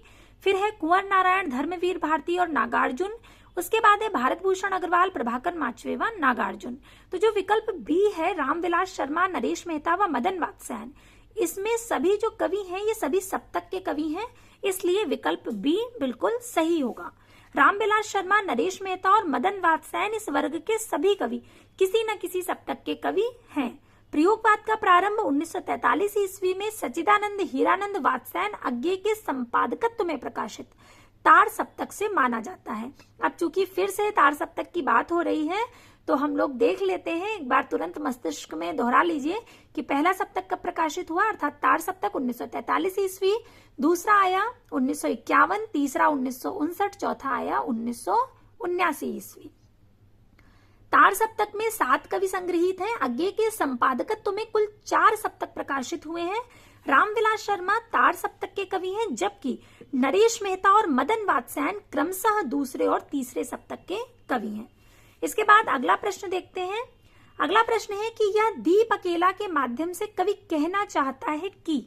फिर है कुंवर नारायण, धर्मवीर भारती और नागार्जुन। उसके बाद है भारत भूषण अग्रवाल, प्रभाकर माचवेवा, नागार्जुन। तो जो विकल्प बी है रामविलास शर्मा, नरेश मेहता व मदन वात्स्यायन, इसमें सभी जो कवि हैं ये सभी सप्तक के कवि हैं, इसलिए विकल्प बी बिल्कुल सही होगा। रामविलास शर्मा, नरेश मेहता और मदन वात्स्यायन इस वर्ग के सभी कवि किसी न किसी सप्तक के कवि हैं। प्रयोगवाद का प्रारंभ 1943 ईस्वी में सच्चिदानंद हीरानंद वात्स्यायन अज्ञे के संपादकत्व में प्रकाशित तार सप्तक से माना जाता है। अब चूंकि फिर से तार सप्तक की बात हो रही है तो हम लोग देख लेते हैं, एक बार तुरंत मस्तिष्क में दोहरा लीजिए कि पहला सप्तक कब प्रकाशित हुआ, अर्थात तार सप्तक 1943 ईस्वी, दूसरा आया 1951, तीसरा 1959, चौथा आया 1979 ईस्वी। तार सप्तक में 7 कवि संग्रहित हैं। अज्ञे के संपादकत्व में कुल 4 सप्तक प्रकाशित हुए हैं। रामविलास शर्मा तार सप्तक के कवि हैं, जबकि नरेश मेहता और मदन वात्स्यायन क्रमशः दूसरे और तीसरे सप्तक के कवि हैं। इसके बाद अगला प्रश्न देखते हैं। अगला प्रश्न है कि यह दीप अकेला के माध्यम से कवि कहना चाहता है कि,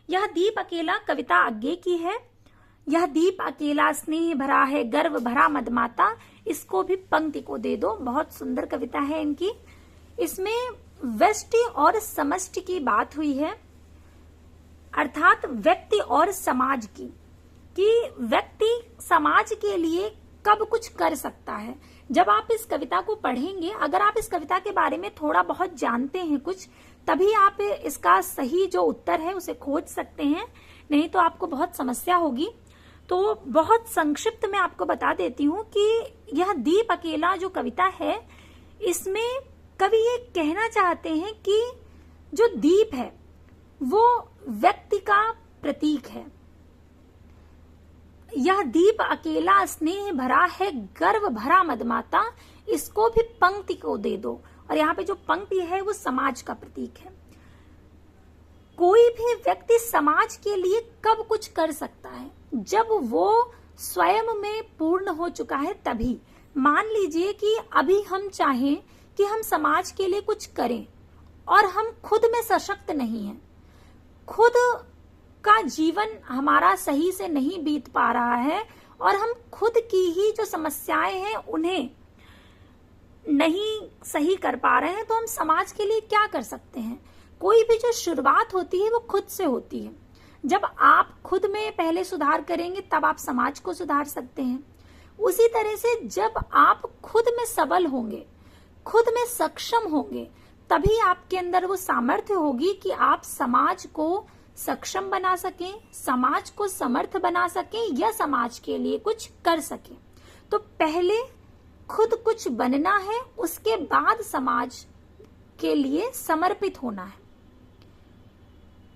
यह दीप अकेला कविता अज्ञे की है। यह दीप अकेला स्नेह भरा है, गर्व भरा मदमाता, इसको भी पंक्ति को दे दो। बहुत सुंदर कविता है इनकी। इसमें व्यष्टि और समष्टि की बात हुई है, अर्थात व्यक्ति और समाज की, कि व्यक्ति समाज के लिए कब कुछ कर सकता है। जब आप इस कविता को पढ़ेंगे, अगर आप इस कविता के बारे में थोड़ा बहुत जानते हैं कुछ, तभी आप इसका सही जो उत्तर है उसे खोज सकते हैं, नहीं तो आपको बहुत समस्या होगी। तो बहुत संक्षिप्त में आपको बता देती हूँ कि यह दीप अकेला जो कविता है, इसमें कवि ये कहना चाहते हैं कि जो दीप है वो व्यक्ति का प्रतीक है। यह दीप अकेला स्नेह भरा है, गर्व भरा मदमाता, इसको भी पंक्ति को दे दो। और यहाँ पे जो पंक्ति है वो समाज का प्रतीक है। कोई भी व्यक्ति समाज के लिए कब कुछ कर सकता है? जब वो स्वयं में पूर्ण हो चुका है तभी। मान लीजिए कि अभी हम चाहें कि हम समाज के लिए कुछ करें और हम खुद में सशक्त नहीं हैं, खुद का जीवन हमारा सही से नहीं बीत पा रहा है और हम खुद की ही जो समस्याएं हैं उन्हें नहीं सही कर पा रहे हैं, तो हम समाज के लिए क्या कर सकते हैं? कोई भी जो शुरुआत होती है वो खुद से होती है। जब आप खुद में पहले सुधार करेंगे तब आप समाज को सुधार सकते हैं। उसी तरह से जब आप खुद में सबल होंगे, खुद में सक्षम होंगे, तभी आपके अंदर वो सामर्थ्य होगी कि आप समाज को सक्षम बना सकें, समाज को समर्थ बना सकें या समाज के लिए कुछ कर सकें। तो पहले खुद कुछ बनना है, उसके बाद समाज के लिए समर्पित होना है।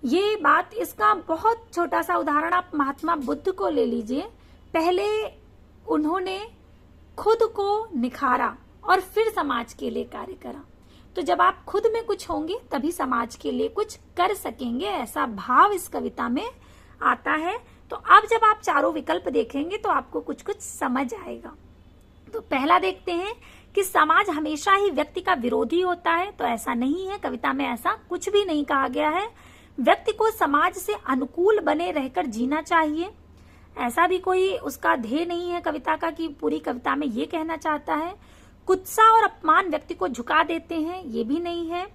ये बात, इसका बहुत छोटा सा उदाहरण आप महात्मा बुद्ध को ले लीजिए। पहले उन्होंने खुद को निखारा और फिर समाज के लिए कार्य करा। तो जब आप खुद में कुछ होंगे तभी समाज के लिए कुछ कर सकेंगे, ऐसा भाव इस कविता में आता है। तो अब जब आप चारों विकल्प देखेंगे तो आपको कुछ कुछ समझ आएगा। तो पहला देखते हैं कि समाज हमेशा ही व्यक्ति का विरोधी होता है। तो ऐसा नहीं है, कविता में ऐसा कुछ भी नहीं कहा गया है। व्यक्ति को समाज से अनुकूल बने रहकर जीना चाहिए, ऐसा भी कोई उसका ध्येय नहीं है कविता का कि पूरी कविता में ये कहना चाहता है। कुत्सा और अपमान व्यक्ति को झुका देते हैं, ये भी नहीं है।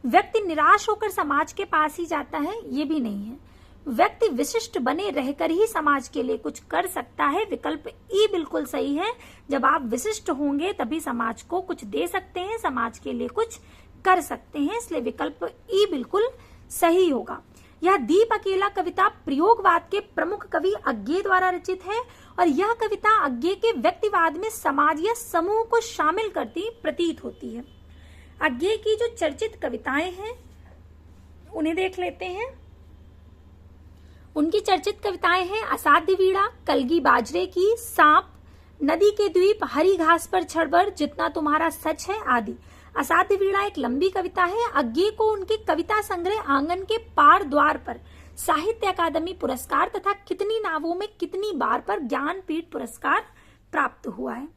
व्यक्ति निराश होकर समाज के पास ही जाता है, ये भी नहीं है। व्यक्ति विशिष्ट बने रहकर ही समाज के लिए कुछ कर सकता है, विकल्प ई बिल्कुल सही है। जब आप विशिष्ट होंगे तभी समाज को कुछ दे सकते हैं, समाज के लिए कुछ कर सकते हैं, इसलिए विकल्प ई बिल्कुल सही होगा। यह दीप अकेला कविता प्रयोगवाद के प्रमुख कवि अज्ञे द्वारा रचित है और यह कविता अज्ञे के व्यक्तिवाद में समाज या समूह को शामिल करती प्रतीत होती है। अज्ञे की जो चर्चित कविताएं हैं उन्हें देख लेते हैं। उनकी चर्चित कविताएं हैं असाध्य वीणा, कलगी बाजरे की, सांप, नदी के द्वीप, हरी घास पर छड़बर, जितना तुम्हारा सच है आदि। असाध्य वीणा एक लंबी कविता है। अज्ञे को उनके कविता संग्रह आंगन के पार द्वार पर साहित्य अकादमी पुरस्कार तथा कितनी नावों में कितनी बार पर ज्ञानपीठ पुरस्कार प्राप्त हुआ है।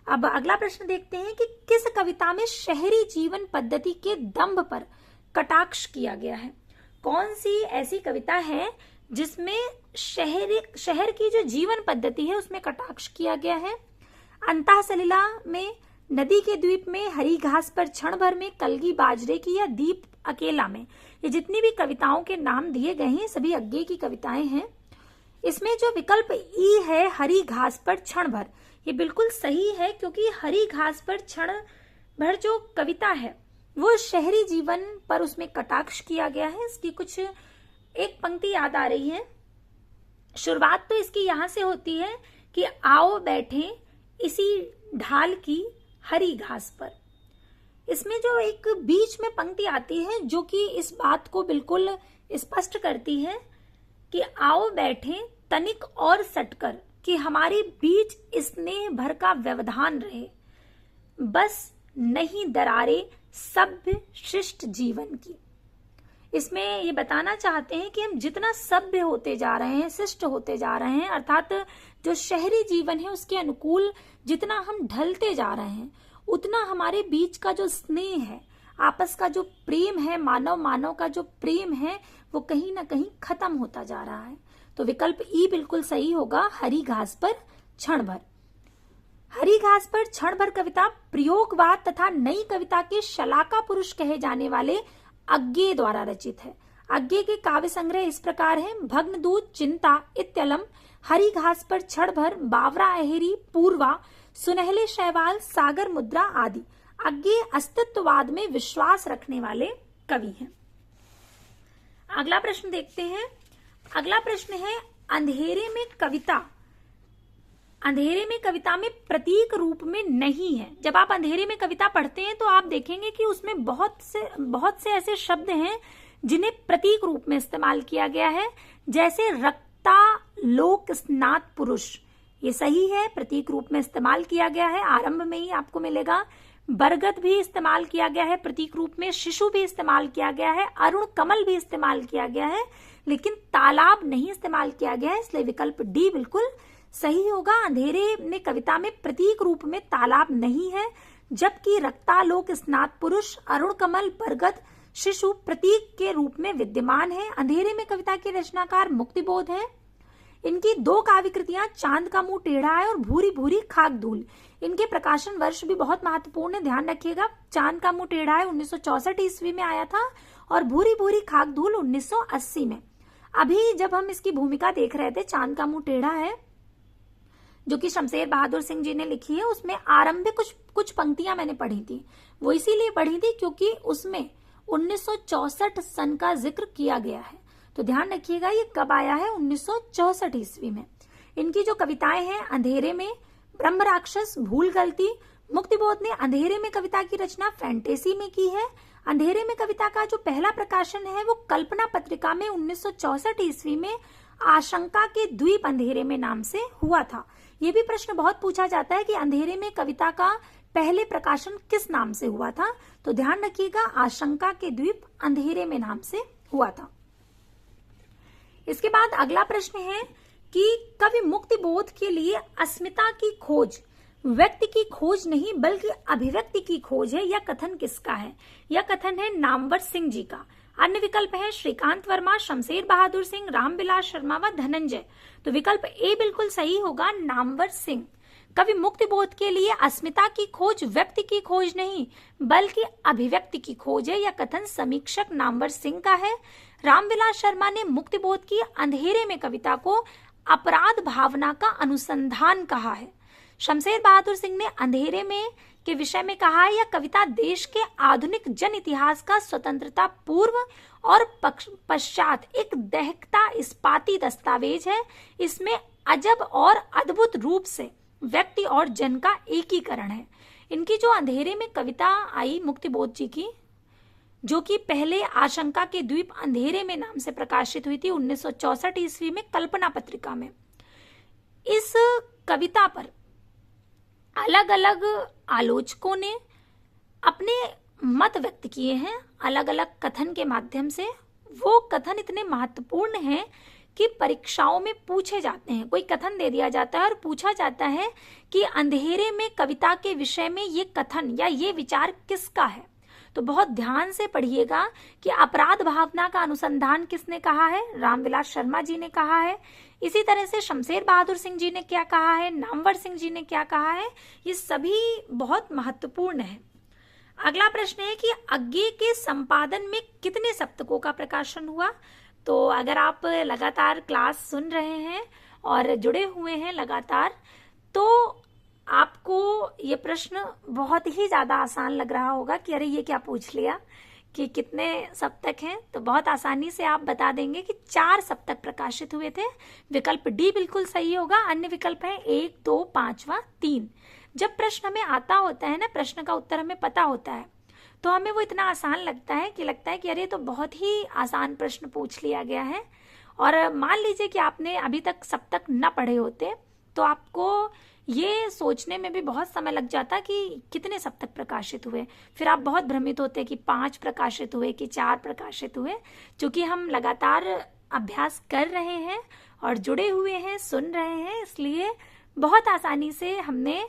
अब अगला प्रश्न देखते हैं कि किस कविता में शहरी जीवन पद्धति के दंभ पर कटाक्ष किया गया है। कौन सी ऐसी कविता है जिसमें शहर की जो जीवन पद्धति है उसमें कटाक्ष किया गया है। अंतः सलिला में, नदी के द्वीप में, हरी घास पर क्षण भर में, कलगी बाजरे की या दीप अकेला में। ये जितनी भी कविताओं के नाम दिए गए हैं सभी अज्ञे की कविताएं हैं। इसमें जो विकल्प ई है हरी घास पर क्षण भर, ये बिल्कुल सही है क्योंकि हरी घास पर क्षण भर जो कविता है वो शहरी जीवन पर उसमें कटाक्ष किया गया है। इसकी कुछ एक पंक्ति याद आ रही है। शुरुआत तो इसकी यहां से होती है कि आओ बैठे इसी ढाल की हरी घास पर। इसमें जो एक बीच में पंक्ति आती है जो कि इस बात को बिल्कुल स्पष्ट करती है कि आओ बैठे तनिक और सटकर, कि हमारे बीच स्नेह भर का व्यवधान रहे, बस नहीं दरारे सभ्य शिष्ट जीवन की। इसमें ये बताना चाहते हैं कि हम जितना सभ्य होते जा रहे हैं, शिष्ट होते जा रहे हैं, अर्थात जो शहरी जीवन है उसके अनुकूल जितना हम ढलते जा रहे हैं उतना हमारे बीच का जो स्नेह है, आपस का जो प्रेम है, मानव मानव का जो प्रेम है वो कहीं ना कहीं खत्म होता जा रहा है। तो विकल्प ई बिल्कुल सही होगा, हरी घास पर क्षण भर। हरी घास पर क्षण भर कविता प्रयोगवाद तथा नई कविता के शलाका पुरुष कहे जाने वाले अज्ञे द्वारा रचित है। अज्ञे के काव्य संग्रह इस प्रकार है: भग्नदूत, चिंता, इत्यलम, हरी घास पर क्षण भर, बावरा अहेरी, पूर्वा, सुनहले शैवाल, सागर मुद्रा आदि। अज्ञे अस्तित्ववाद में विश्वास रखने वाले कवि हैं। अगला प्रश्न देखते हैं। अगला प्रश्न है अंधेरे में कविता। अंधेरे में कविता में प्रतीक रूप में नहीं है। जब आप अंधेरे में कविता पढ़ते हैं तो आप देखेंगे कि उसमें बहुत से ऐसे शब्द हैं जिन्हें प्रतीक रूप में इस्तेमाल किया गया है, जैसे रक्ता लोक स्नात पुरुष, ये सही है, प्रतीक रूप में इस्तेमाल किया गया है, आरंभ में ही आपको मिलेगा। बरगद भी इस्तेमाल किया गया है प्रतीक रूप में, शिशु भी इस्तेमाल किया गया है, अरुण कमल भी इस्तेमाल किया गया है, लेकिन तालाब नहीं इस्तेमाल किया गया है, इसलिए विकल्प डी बिल्कुल सही होगा। अंधेरे में कविता में प्रतीक रूप में तालाब नहीं है, जबकि रक्तालोक स्नात पुरुष, अरुण कमल, बरगद, शिशु प्रतीक के रूप में विद्यमान है। अंधेरे में कविता के रचनाकार मुक्तिबोध है। इनकी दो काव्य कृतियां चांद का मुंह टेढ़ा है और भूरी भूरी खाक धूल, इनके प्रकाशन वर्ष भी बहुत महत्वपूर्ण है, ध्यान रखिएगा। चांद का मुंह टेढ़ा है 1964 ईस्वी में आया था और भूरी भूरी खाक धूल 1980 में। अभी जब हम इसकी भूमिका देख रहे थे, चांद का मुंह टेढ़ा है जो कि शमशेर बहादुर सिंह जी ने लिखी है, उसमें आरंभिक कुछ पंक्तियां मैंने पढ़ी थी। वो इसीलिए पढ़ी थी क्योंकि उसमें 1964 सन का जिक्र किया गया है, तो ध्यान रखिएगा ये कब आया है, 1964 ईस्वी में। इनकी जो कविताएं हैं अंधेरे में, ब्रह्म राक्षस, भूल गलती। मुक्तिबोध ने अंधेरे में कविता की रचना फैंटेसी में की है। अंधेरे में कविता का जो पहला प्रकाशन है वो कल्पना पत्रिका में 1964 ईस्वी में आशंका के द्वीप अंधेरे में नाम से हुआ था। ये भी प्रश्न बहुत पूछा जाता है कि अंधेरे में कविता का पहले प्रकाशन किस नाम से हुआ था, तो ध्यान रखिएगा आशंका के द्वीप अंधेरे में नाम से हुआ था। इसके बाद अगला प्रश्न है कि कवि मुक्तिबोध के लिए अस्मिता की खोज व्यक्ति की खोज नहीं बल्कि अभिव्यक्ति की खोज है, यह कथन किसका है? यह कथन है नामवर सिंह जी का। अन्य विकल्प है श्रीकांत वर्मा, शमशेर बहादुर सिंह, रामविलास शर्मा व धनंजय। तो विकल्प ए बिल्कुल सही होगा, नामवर सिंह। कवि मुक्तिबोध के लिए अस्मिता की खोज व्यक्ति की खोज नहीं बल्कि अभिव्यक्ति की खोज है, यह कथन समीक्षक नामवर सिंह का है। रामविलास शर्मा ने मुक्तिबोध की अंधेरे में कविता को अपराध भावना का अनुसंधान कहा है। शमशेर बहादुर सिंह ने अंधेरे में के विषय में कहा है, यह कविता देश के आधुनिक जन इतिहास का स्वतंत्रता पूर्व और पश्चात एक दहकता इस्पाती दस्तावेज है। इसमें अजब और अद्भुत रूप से व्यक्ति और जन का एकीकरण है। इनकी जो अंधेरे में कविता आई मुक्तिबोध जी की, जो कि पहले आशंका के द्वीप अंधेरे में नाम से प्रकाशित हुई थी 1964 ईस्वी में कल्पना पत्रिका में, इस कविता पर अलग अलग आलोचकों ने अपने मत व्यक्त किए हैं अलग अलग कथन के माध्यम से। वो कथन इतने महत्वपूर्ण हैं कि परीक्षाओं में पूछे जाते हैं। कोई कथन दे दिया जाता है और पूछा जाता है कि अंधेरे में कविता के विषय में ये कथन या ये विचार किसका है। तो बहुत ध्यान से पढ़िएगा कि अपराध भावना का अनुसंधान किसने कहा है, रामविलास शर्मा जी ने कहा है। इसी तरह से शमशेर बहादुर सिंह जी ने क्या कहा है, नामवर सिंह जी ने क्या कहा है, ये सभी बहुत महत्वपूर्ण है। अगला प्रश्न है कि अज्ञे के संपादन में कितने सप्तकों का प्रकाशन हुआ। तो अगर आप लगातार क्लास सुन रहे हैं और जुड़े हुए हैं लगातार, तो आपको ये प्रश्न बहुत ही ज्यादा आसान लग रहा होगा कि अरे ये क्या पूछ लिया कि कितने सप्तक हैं। तो बहुत आसानी से आप बता देंगे कि 4 सप्तक प्रकाशित हुए थे। विकल्प डी बिल्कुल सही होगा। अन्य विकल्प है 1, 2, 5वां 3। जब प्रश्न हमें आता होता है ना, प्रश्न का उत्तर हमें पता होता है, तो हमें वो इतना आसान लगता है कि अरे तो बहुत ही आसान प्रश्न पूछ लिया गया है। और मान लीजिए कि आपने अभी तक सप्तक न पढ़े होते तो आपको ये सोचने में भी बहुत समय लग जाता कि कितने सप्तक प्रकाशित हुए। फिर आप बहुत भ्रमित होते कि 5 प्रकाशित हुए कि 4 प्रकाशित हुए। क्योंकि हम लगातार अभ्यास कर रहे हैं और जुड़े हुए हैं, सुन रहे हैं, इसलिए बहुत आसानी से हमने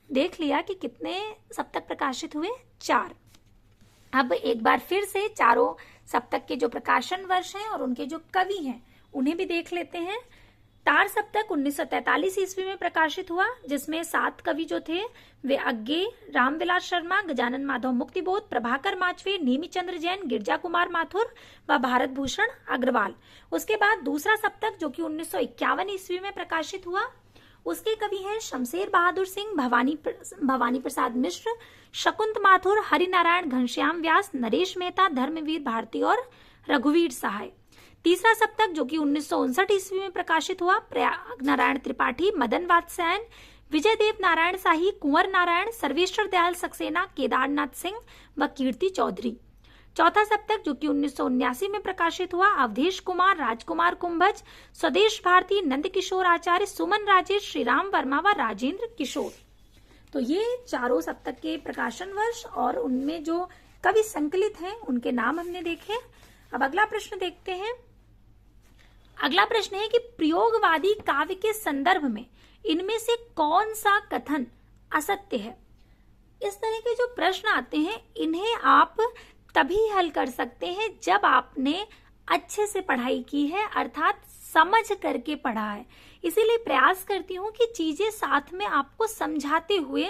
देख लिया कि कितने सप्तक प्रकाशित हुए, 4। अब एक बार फिर से चारों सप्तक के जो प्रकाशन वर्ष हैं और उनके जो कवि हैं उन्हें भी देख लेते हैं। तार सप्तक 1943 ईस्वी में प्रकाशित हुआ, जिसमें 7 कवि जो थे वे अज्ञे, रामविलास शर्मा, गजानन माधव मुक्तिबोध, प्रभाकर माचवे, नेमीचंद्र जैन, गिरजा कुमार माथुर व भारत भूषण अग्रवाल। उसके बाद दूसरा सप्तक जो कि 1951 ईस्वी में प्रकाशित हुआ, उसके कवि हैं शमशेर बहादुर सिंह, भवानी प्रसाद मिश्र, शकुंत माथुर, हरिनारायण घनश्याम व्यास, नरेश मेहता, धर्मवीर भारती और रघुवीर सहाय। तीसरा सप्तक जो कि 1959 ईस्वी में प्रकाशित हुआ, प्रयाग नारायण त्रिपाठी, मदन वात्स्यायन, विजय देव नारायण शाही, कुंवर नारायण, सर्वेश्वर दयाल सक्सेना, केदारनाथ सिंह व कीर्ति चौधरी। चौथा सप्तक जो कि 1979 में प्रकाशित हुआ, अवधेश कुमार, राजकुमार कुंभज, स्वदेश भारती, नंदकिशोर आचार्य, सुमन राजेश, श्रीराम वर्मा व राजेंद्र किशोर। तो ये चारों सप्तक के प्रकाशन वर्ष और उनमें जो कवि संकलित हैं उनके नाम हमने देखे। अब अगला प्रश्न देखते हैं। अगला प्रश्न है कि प्रयोगवादी काव्य के संदर्भ में इनमें से कौन सा कथन असत्य है। इस तरह के जो प्रश्न आते हैं इन्हें आप तभी हल कर सकते हैं जब आपने अच्छे से पढ़ाई की है, अर्थात समझ करके पढ़ा है। इसीलिए प्रयास करती हूँ कि चीजें साथ में आपको समझाते हुए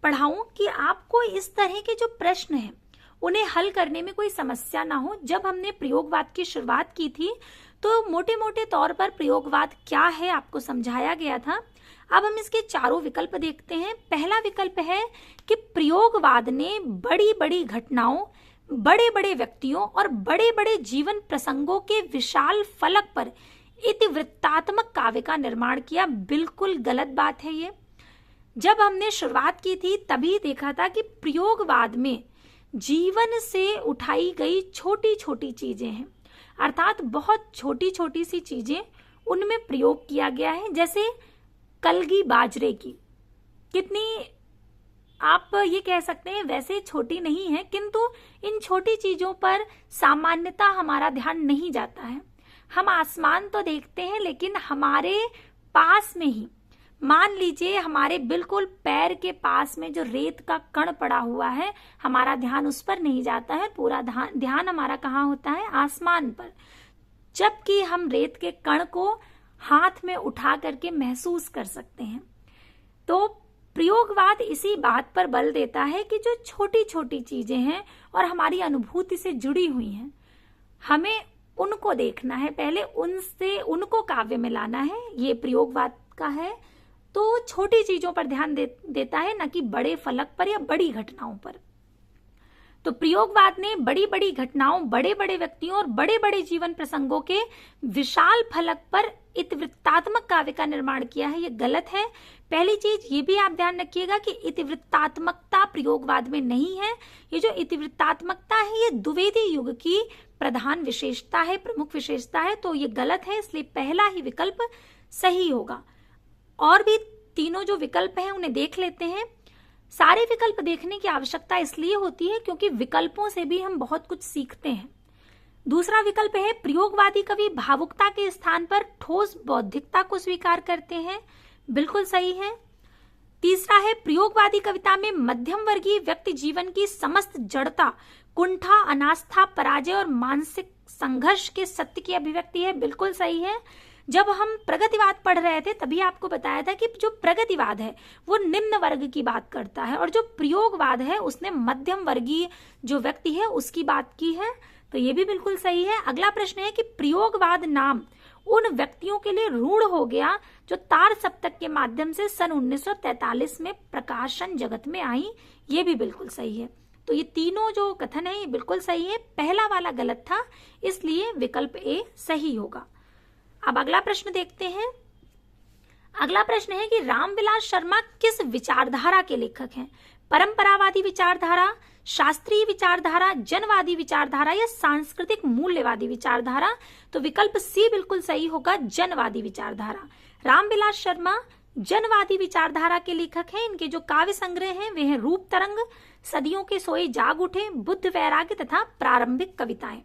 पढ़ाऊं कि आपको इस तरह के जो प्रश्न हैं उन्हें हल करने में कोई समस्या ना हो। जब हमने प्रयोगवाद की शुरुआत की थी तो मोटे मोटे तौर पर प्रयोगवाद क्या है आपको समझाया गया था। अब हम इसके चारों विकल्प देखते हैं। पहला विकल्प है कि प्रयोगवाद ने बड़ी बड़ी घटनाओं, बड़े बड़े व्यक्तियों और बड़े बड़े जीवन प्रसंगों के विशाल फलक पर इतिवृत्तात्मक काव्य का निर्माण किया। बिल्कुल गलत बात है ये। जब हमने शुरुआत की थी तभी देखा था कि प्रयोगवाद में जीवन से उठाई गई छोटी छोटी चीजें हैं, अर्थात बहुत छोटी छोटी सी चीजें उनमें प्रयोग किया गया है। जैसे कलगी बाजरे की, कितनी आप ये कह सकते हैं वैसे छोटी नहीं है, किंतु इन छोटी चीजों पर सामान्यता हमारा ध्यान नहीं जाता है। हम आसमान तो देखते हैं लेकिन हमारे पास में ही, मान लीजिए हमारे बिल्कुल पैर के पास में जो रेत का कण पड़ा हुआ है, हमारा ध्यान उस पर नहीं जाता है। पूरा ध्यान हमारा कहाँ होता है? आसमान पर। जबकि हम रेत के कण को हाथ में उठा करके महसूस कर सकते हैं। तो प्रयोगवाद इसी बात पर बल देता है कि जो छोटी छोटी चीजें हैं और हमारी अनुभूति से जुड़ी हुई हैं, हमें उनको देखना है, पहले उनको काव्य में लाना है। ये प्रयोगवाद का है तो छोटी चीजों पर ध्यान देता है, न कि बड़े फलक पर या बड़ी घटनाओं पर। तो प्रयोगवाद ने बड़ी बड़ी घटनाओं, बड़े बड़े व्यक्तियों और बड़े बड़े जीवन प्रसंगों के विशाल फलक पर इतिवृत्तात्मक काव्य का निर्माण किया है। ये गलत है। पहली चीज ये भी आप ध्यान रखिएगा कि इतिवृत्तात्मकता प्रयोगवाद में नहीं है। ये जो इतिवृत्तात्मकता है ये द्विवेदी युग की प्रधान विशेषता है, प्रमुख विशेषता है, तो ये गलत है, इसलिए पहला ही विकल्प सही होगा। और भी तीनों जो विकल्प हैं उन्हें देख लेते हैं। सारे विकल्प देखने की आवश्यकता इसलिए होती है क्योंकि विकल्पों से भी हम बहुत कुछ सीखते हैं। दूसरा विकल्प है प्रयोगवादी कवि भावुकता के स्थान पर ठोस बौद्धिकता को स्वीकार करते हैं, बिल्कुल सही है। तीसरा है प्रयोगवादी कविता में मध्यम वर्गीय व्यक्ति जीवन की समस्त जड़ता, कुंठा, अनास्था, पराजय और मानसिक संघर्ष के सत्य की अभिव्यक्ति है, बिल्कुल सही है। जब हम प्रगतिवाद पढ़ रहे थे तभी आपको बताया था कि जो प्रगतिवाद है वो निम्न वर्ग की बात करता है और जो प्रयोगवाद है उसने मध्यम वर्गीय जो व्यक्ति है उसकी बात की है, तो ये भी बिल्कुल सही है। अगला प्रश्न है कि प्रयोगवाद नाम उन व्यक्तियों के लिए रूढ़ हो गया जो तार सप्तक के माध्यम से सन 1943 में प्रकाशन जगत में आई, ये भी बिल्कुल सही है। तो ये तीनों जो कथन है ये बिल्कुल सही है। पहला वाला गलत था, इसलिए विकल्प ए सही होगा। अब अगला प्रश्न देखते हैं। अगला प्रश्न है कि रामविलास शर्मा किस विचारधारा के लेखक हैं? परंपरावादी विचारधारा, शास्त्रीय विचारधारा, जनवादी विचारधारा या सांस्कृतिक मूल्यवादी विचारधारा? तो विकल्प सी बिल्कुल सही होगा, जनवादी विचारधारा। रामविलास शर्मा जनवादी विचारधारा के लेखक हैं। इनके जो काव्य संग्रह हैं वे हैं रूप तरंग, सदियों के सोए जाग उठे, बुद्ध वैराग्य तथा प्रारंभिक कविताएं।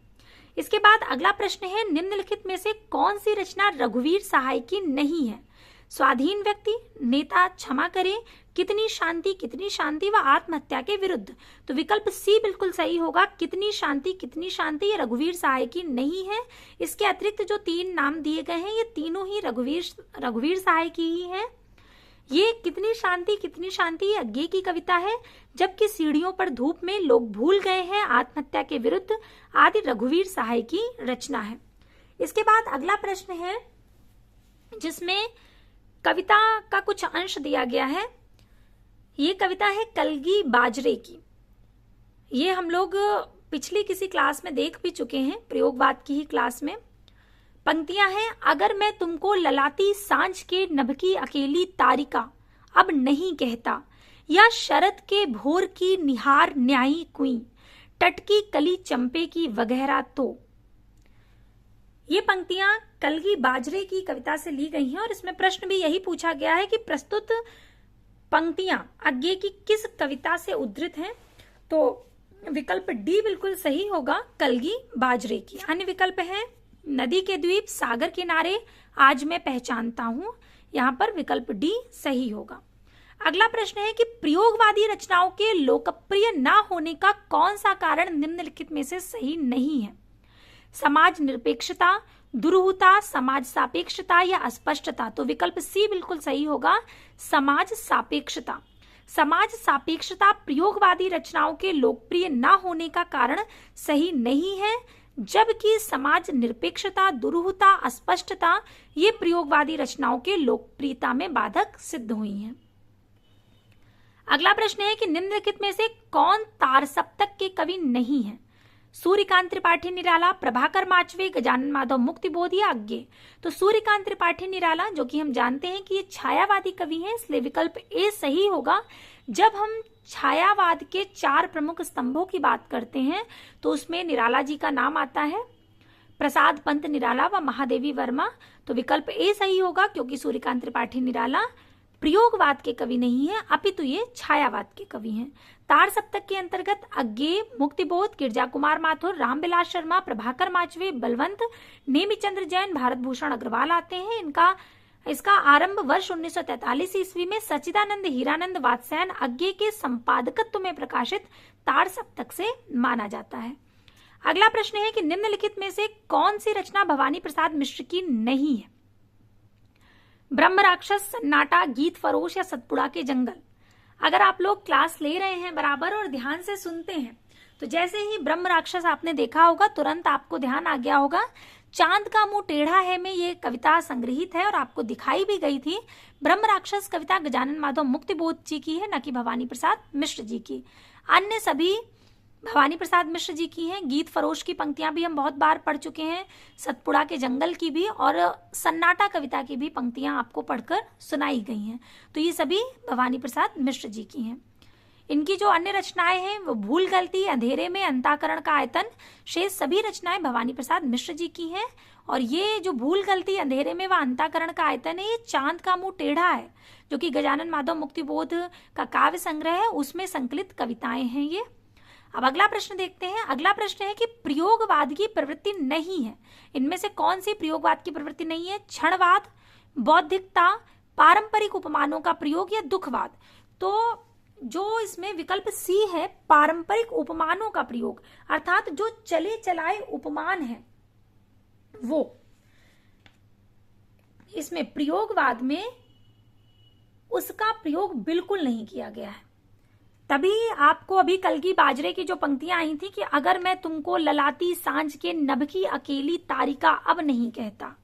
इसके बाद अगला प्रश्न है निम्नलिखित में से कौन सी रचना रघुवीर सहाय की नहीं है? स्वाधीन व्यक्ति, नेता क्षमा करे, कितनी शांति व आत्महत्या के विरुद्ध? तो विकल्प सी बिल्कुल सही होगा, कितनी शांति ये रघुवीर सहाय की नहीं है। इसके अतिरिक्त जो तीन नाम दिए गए हैं ये तीनों ही रघुवीर सहाय की ही है। ये कितनी शांति अज्ञे की कविता है, जबकि सीढ़ियों पर धूप में लोग भूल गए हैं आत्महत्या के विरुद्ध आदि रघुवीर सहाय की रचना है। इसके बाद अगला प्रश्न है जिसमें कविता का कुछ अंश दिया गया है। ये कविता है कलगी बाजरे की। ये हम लोग पिछली किसी क्लास में देख भी चुके हैं, प्रयोगवाद की ही क्लास में। पंक्तियां हैं, अगर मैं तुमको ललाती सांझ के नभ की अकेली तारिका अब नहीं कहता, या शरद के भोर की निहार न्यायी कुई, टटकी कली चंपे की वगैरह। तो ये पंक्तियां कलगी बाजरे की कविता से ली गई हैं और इसमें प्रश्न भी यही पूछा गया है कि प्रस्तुत पंक्तियां अज्ञे की किस कविता से उद्धृत हैं? तो विकल्प डी बिल्कुल सही होगा, कलगी बाजरे की। अन्य विकल्प है नदी के द्वीप, सागर किनारे, आज मैं पहचानता हूं। यहां पर विकल्प डी सही होगा। अगला प्रश्न है कि प्रयोगवादी रचनाओं के लोकप्रिय न होने का कौन सा कारण निम्नलिखित में से सही नहीं है? समाज निरपेक्षता, दुरूहता, समाज सापेक्षता या अस्पष्टता? तो विकल्प सी बिल्कुल सही होगा, समाज सापेक्षता। समाज सापेक्षता प्रयोगवादी रचनाओं के लोकप्रिय न होने का कारण सही नहीं है, जबकि समाज निरपेक्षता, दुरूहता, अस्पष्टता ये प्रयोगवादी रचनाओं के लोकप्रियता में बाधक सिद्ध हुई हैं। अगला प्रश्न है कि निम्नलिखित में से कौन तार सप्तक के कवि नहीं है? सूर्यकांत त्रिपाठी निराला, प्रभाकर माचवे, गजानन माधव मुक्तिबोध या अज्ञे? तो सूर्यकांत त्रिपाठी निराला जो कि हम जानते हैं कि ये छायावादी कवि हैं, इसलिए विकल्प ए सही होगा। जब हम छायावाद के 4 प्रमुख स्तंभों की बात करते हैं तो उसमें निराला जी का नाम आता है, प्रसाद पंत निराला व महादेवी वर्मा। तो विकल्प ए सही होगा क्योंकि सूर्यकांत त्रिपाठी निराला प्रयोगवाद के कवि नहीं है, अपितु ये छायावाद के कवि हैं। तार सप्तक के अंतर्गत अज्ञे, मुक्तिबोध, गिरजा कुमार माथुर, रामविलास शर्मा, प्रभाकर माचवे, बलवंत, नेमिचंद्र जैन, भारत भूषण अग्रवाल आते हैं। इसका आरंभ वर्ष 1943 ईस्वी में सच्चिदानंद हीरानंद वात्स्यायन अज्ञे के संपादकत्व में प्रकाशित तार सप्तक से माना जाता है। अगला प्रश्न है कि निम्नलिखित में से कौन सी रचना भवानी प्रसाद मिश्र की नहीं है? ब्रह्म राक्षस, सन्नाटा, गीत फरोश या सतपुड़ा के जंगल? अगर आप लोग क्लास ले रहे हैं बराबर और ध्यान से सुनते हैं तो जैसे ही ब्रह्म राक्षस आपने देखा होगा तुरंत आपको ध्यान आ गया होगा चांद का मुंह टेढ़ा है में ये कविता संग्रहित है और आपको दिखाई भी गई थी। ब्रह्म राक्षस कविता गजानन माधव मुक्तिबोध जी की है, न कि भवानी प्रसाद मिश्र जी की। अन्य सभी भवानी प्रसाद मिश्र जी की हैं। गीत फरोश की पंक्तियां भी हम बहुत बार पढ़ चुके हैं, सतपुड़ा के जंगल की भी और सन्नाटा कविता की भी पंक्तियां आपको पढ़कर सुनाई गई हैं। तो ये सभी भवानी प्रसाद मिश्र जी की हैं। इनकी जो अन्य रचनाएं हैं वो भूल गलती, अंधेरे में, अंताकरण का आयतन, शेष सभी रचनाएं भवानी प्रसाद मिश्र जी की हैं। और ये जो भूल गलती, अंधेरे में व अंताकरण का आयतन है, ये चांद का मुंह टेढ़ा है जो कि गजानन माधव मुक्तिबोध का काव्य संग्रह है, उसमें संकलित कविताएं हैं ये। अब अगला प्रश्न देखते हैं। अगला प्रश्न है कि प्रयोगवाद की प्रवृत्ति नहीं है, इनमें से कौन सी प्रयोगवाद की प्रवृत्ति नहीं है? क्षणवाद, बौद्धिकता, पारंपरिक उपमानों का प्रयोग या दुखवाद। तो जो इसमें विकल्प सी है, पारंपरिक उपमानों का प्रयोग, अर्थात जो चले चलाए उपमान है वो इसमें प्रयोगवाद में उसका प्रयोग बिल्कुल नहीं किया गया है। तभी आपको अभी कल की बाजरे की जो पंक्तियां आई थी कि अगर मैं तुमको ललाती सांझ के नभ की अकेली तारिका अब नहीं कहता,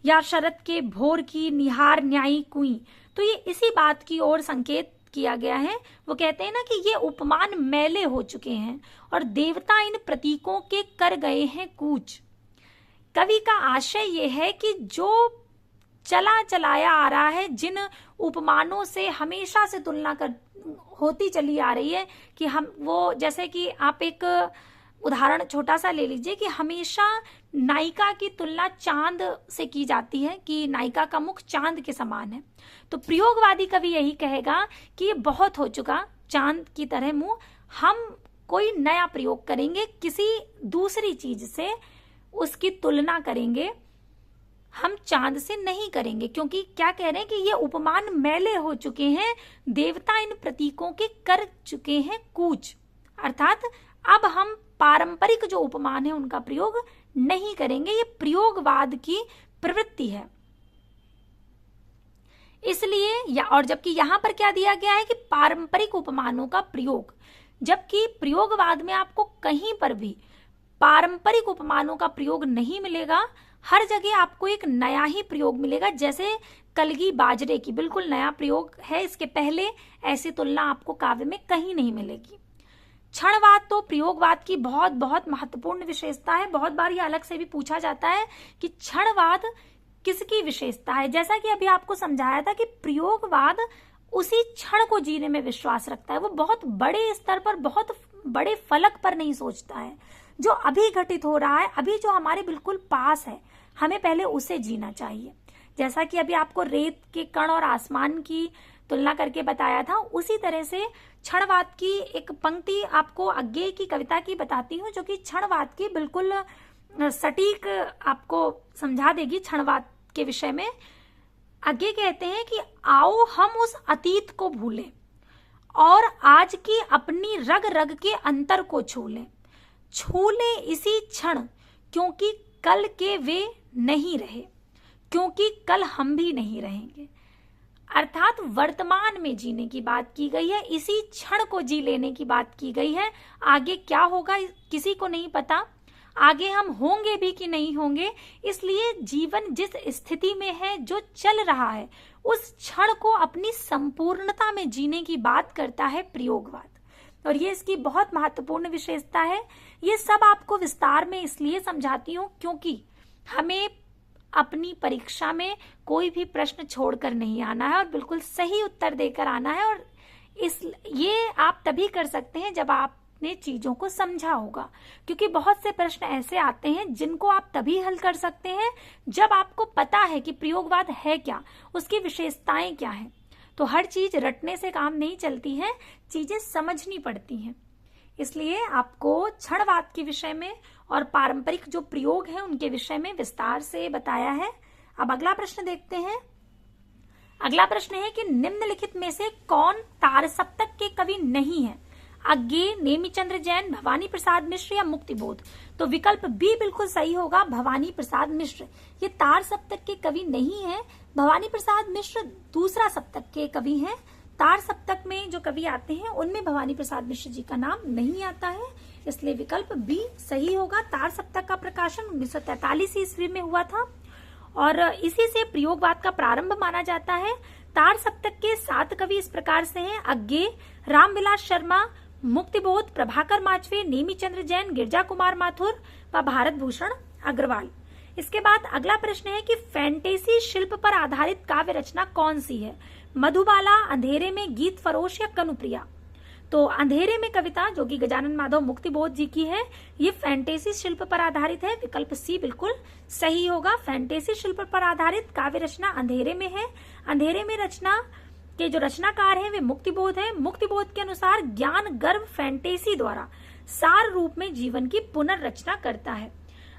या शरद के भोर की निहार न्यायी कुई, तो ये इसी बात की ओर संकेत किया गया है। वो कहते हैं ना कि ये उपमान मैले हो चुके हैं और देवता इन प्रतीकों के कर गए हैं कूच। कवि का आशय ये है कि जो चला चलाया आ रहा है, जिन उपमानों से हमेशा से तुलना कर होती चली आ रही है कि हम वो, जैसे कि आप एक उदाहरण छोटा सा ले लीजिए कि हमेशा नायिका की तुलना चांद से की जाती है कि नायिका का मुख चांद के समान है। तो प्रयोगवादी कवि यही कहेगा कि ये बहुत हो चुका चांद की तरह मुंह, हम कोई नया प्रयोग करेंगे, किसी दूसरी चीज से उसकी तुलना करेंगे, हम चांद से नहीं करेंगे। क्योंकि क्या कह रहे हैं कि ये उपमान मैले हो चुके हैं, देवता इन प्रतीकों के कर चुके हैं कूच, अर्थात अब हम पारंपरिक जो उपमान है उनका प्रयोग नहीं करेंगे। ये प्रयोगवाद की प्रवृत्ति है इसलिए और जबकि यहां पर क्या दिया गया है कि पारंपरिक उपमानों का प्रयोग, जबकि प्रयोगवाद में आपको कहीं पर भी पारंपरिक उपमानों का प्रयोग नहीं मिलेगा, हर जगह आपको एक नया ही प्रयोग मिलेगा। जैसे कलगी बाजरे की बिल्कुल नया प्रयोग है, इसके पहले ऐसी तुलना आपको काव्य में कहीं नहीं मिलेगी। क्षणवाद तो प्रयोगवाद की बहुत बहुत महत्वपूर्ण विशेषता है। बहुत बार ये अलग से भी पूछा जाता है कि क्षणवाद किसकी विशेषता है। जैसा कि अभी आपको समझाया था कि प्रयोगवाद उसी क्षण को जीने में विश्वास रखता है, वो बहुत बड़े स्तर पर, बहुत बड़े फलक पर नहीं सोचता है। जो अभी घटित हो रहा है, अभी जो हमारे बिल्कुल पास है, हमें पहले उसे जीना चाहिए। जैसा कि अभी आपको रेत के कण और आसमान की तुलना करके बताया था, उसी तरह से क्षणवाद की एक पंक्ति आपको अज्ञेय की कविता की बताती हूँ, जो कि क्षणवाद की बिल्कुल सटीक आपको समझा देगी। क्षणवाद के विषय में अज्ञेय कहते हैं कि आओ हम उस अतीत को भूलें और आज की अपनी रग रग के अंतर को छू लें इसी क्षण, क्योंकि कल के वे नहीं रहे, क्योंकि कल हम भी नहीं रहेंगे। अर्थात वर्तमान में जीने की बात की गई है, इसी क्षण को जी लेने की बात की गई है। आगे क्या होगा किसी को नहीं पता, आगे हम होंगे भी कि नहीं होंगे, इसलिए जीवन जिस स्थिति में है, जो चल रहा है, उस क्षण को अपनी संपूर्णता में जीने की बात करता है प्रयोगवाद। और ये इसकी बहुत महत्वपूर्ण विशेषता है। ये सब आपको विस्तार में इसलिए समझाती हूँ क्योंकि हमें अपनी परीक्षा में कोई भी प्रश्न छोड़कर नहीं आना है और बिल्कुल सही उत्तर देकर आना है। और ये आप तभी कर सकते हैं जब आपने चीजों को समझा होगा, क्योंकि बहुत से प्रश्न ऐसे आते हैं जिनको आप तभी हल कर सकते हैं जब आपको पता है कि प्रयोगवाद है क्या, उसकी विशेषताएं क्या हैं। तो हर चीज रटने से काम नहीं चलती है, चीजें समझनी पड़ती हैं। इसलिए आपको क्षणवाद के विषय में और पारंपरिक जो प्रयोग है उनके विषय में विस्तार से बताया है। अब अगला प्रश्न देखते हैं। अगला प्रश्न है कि निम्नलिखित में से कौन तारसप्तक के कवि नहीं है? अज्ञेय, नेमिचंद्र जैन, भवानी प्रसाद मिश्र या मुक्तिबोध। तो विकल्प बी बिल्कुल सही होगा, भवानी प्रसाद मिश्र। ये तार सप्तक के कवि नहीं है। भवानी प्रसाद मिश्र दूसरा सप्तक के कवि हैं। तार सप्तक में जो कवि आते हैं उनमें भवानी प्रसाद मिश्र जी का नाम नहीं आता है, इसलिए विकल्प बी सही होगा। तार सप्तक का प्रकाशन 1943 ईस्वी में हुआ था और इसी से प्रयोगवाद का प्रारंभ माना जाता है। तार सप्तक के 7 कवि इस प्रकार से हैं: अज्ञे, रामविलास शर्मा, मुक्तिबोध, प्रभाकर माचवे, नेमीचंद्र जैन, गिरजा कुमार माथुर व भारत भूषण अग्रवाल। इसके बाद अगला प्रश्न है कि फैंटेसी शिल्प पर आधारित काव्य रचना कौन सी है? मधुबाला, अंधेरे में, गीत फरोश या कनुप्रिया? तो अंधेरे में कविता जो कि गजानन माधव मुक्तिबोध जी की है, ये फैंटेसी शिल्प पर आधारित है। विकल्प सी बिल्कुल सही होगा। फैंटेसी शिल्प पर आधारित काव्य रचना अंधेरे में है। अंधेरे में रचना के जो रचनाकार हैं वे मुक्तिबोध है। मुक्तिबोध के अनुसार ज्ञान गर्भ फैंटेसी द्वारा सार रूप में जीवन की पुनर्रचना करता है।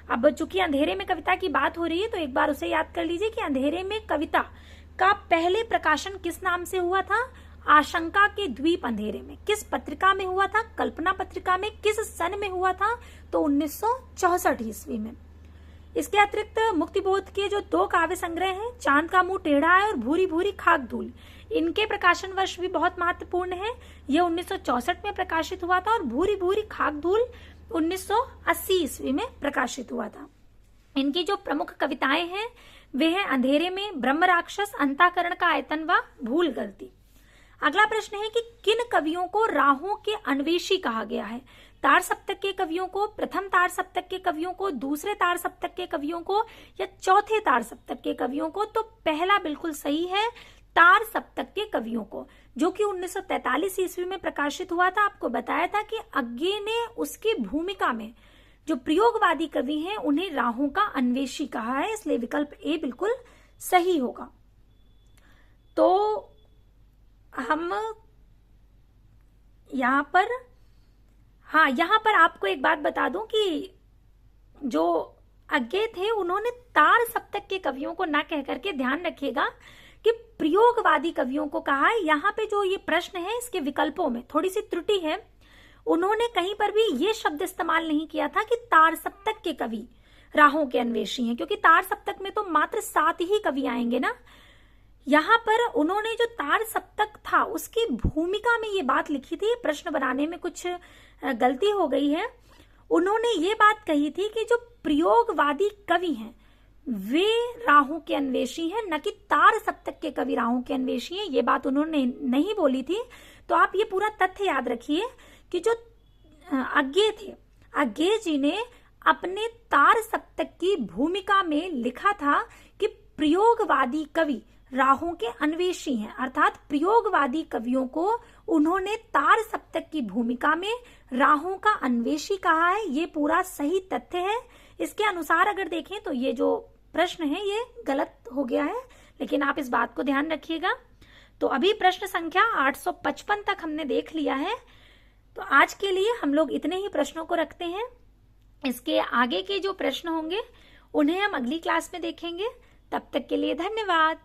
अब चूंकि अंधेरे में कविता की बात हो रही है तो एक बार उसे याद कर लीजिए कि अंधेरे में कविता का पहले प्रकाशन किस नाम से हुआ था? आशंका के द्वीप अंधेरे में। किस पत्रिका में हुआ था? कल्पना पत्रिका में। किस सन में हुआ था? तो 1964 ईस्वी में। इसके अतिरिक्त मुक्तिबोध के जो 2 काव्य संग्रह हैं, चांद का मुंह टेढ़ा है और भूरी भूरी खाक धूल, इनके प्रकाशन वर्ष भी बहुत महत्वपूर्ण है। यह 1964 में प्रकाशित हुआ था और भूरी भूरी खाक धूल 1980 ईस्वी में प्रकाशित हुआ था। इनकी जो प्रमुख कविताएं हैं वे हैं अंधेरे में, ब्रह्म राक्षस, अंताकरण का आयतन व भूल गलती। अगला प्रश्न है कि किन कवियों को राहों के अन्वेषी कहा गया है? तार सप्तक के कवियों को, प्रथम तार सप्तक के कवियों को, दूसरे तार सप्तक के कवियों को या चौथे तार सप्तक के कवियों को? तो पहला बिल्कुल सही है, तार सप्तक के कवियों को, जो कि 1943 ईस्वी में प्रकाशित हुआ था। आपको बताया था कि अज्ञे ने उसकी भूमिका में जो प्रयोगवादी कवि हैं उन्हें राहों का अन्वेषी कहा है, इसलिए विकल्प ए बिल्कुल सही होगा। तो हम यहाँ पर आपको एक बात बता दूं कि जो अज्ञे थे उन्होंने तार सप्तक के कवियों को ना कह करके, ध्यान रखिएगा, कि प्रयोगवादी कवियों को कहा है। यहाँ पे जो ये प्रश्न है इसके विकल्पों में थोड़ी सी त्रुटि है। उन्होंने कहीं पर भी ये शब्द इस्तेमाल नहीं किया था कि तार सप्तक के कवि राहों के अन्वेषी हैं, क्योंकि तार सप्तक में तो मात्र 7 ही कवि आएंगे ना। यहाँ पर उन्होंने जो तार सप्तक था उसकी भूमिका में ये बात लिखी थी। प्रश्न बनाने में कुछ गलती हो गई है। उन्होंने ये बात कही थी कि जो प्रयोगवादी कवि हैं वे राहों के अन्वेषी हैं, न कि तार सप्तक के कवि राहों के अन्वेषी हैं। ये बात उन्होंने नहीं बोली थी। तो आप ये पूरा तथ्य याद रखिए कि जो अज्ञे थे, अज्ञे जी ने अपने तार सप्तक की भूमिका में लिखा था कि प्रयोगवादी कवि राहों के अन्वेषी हैं, अर्थात प्रयोगवादी कवियों को उन्होंने तार सप्तक की भूमिका में राहों का अन्वेषी कहा है। ये पूरा सही तथ्य है। इसके अनुसार अगर देखें तो ये जो प्रश्न है ये गलत हो गया है, लेकिन आप इस बात को ध्यान रखिएगा। तो अभी प्रश्न संख्या 855 तक हमने देख लिया है। तो आज के लिए हम लोग इतने ही प्रश्नों को रखते हैं। इसके आगे के जो प्रश्न होंगे उन्हें हम अगली क्लास में देखेंगे। तब तक के लिए धन्यवाद।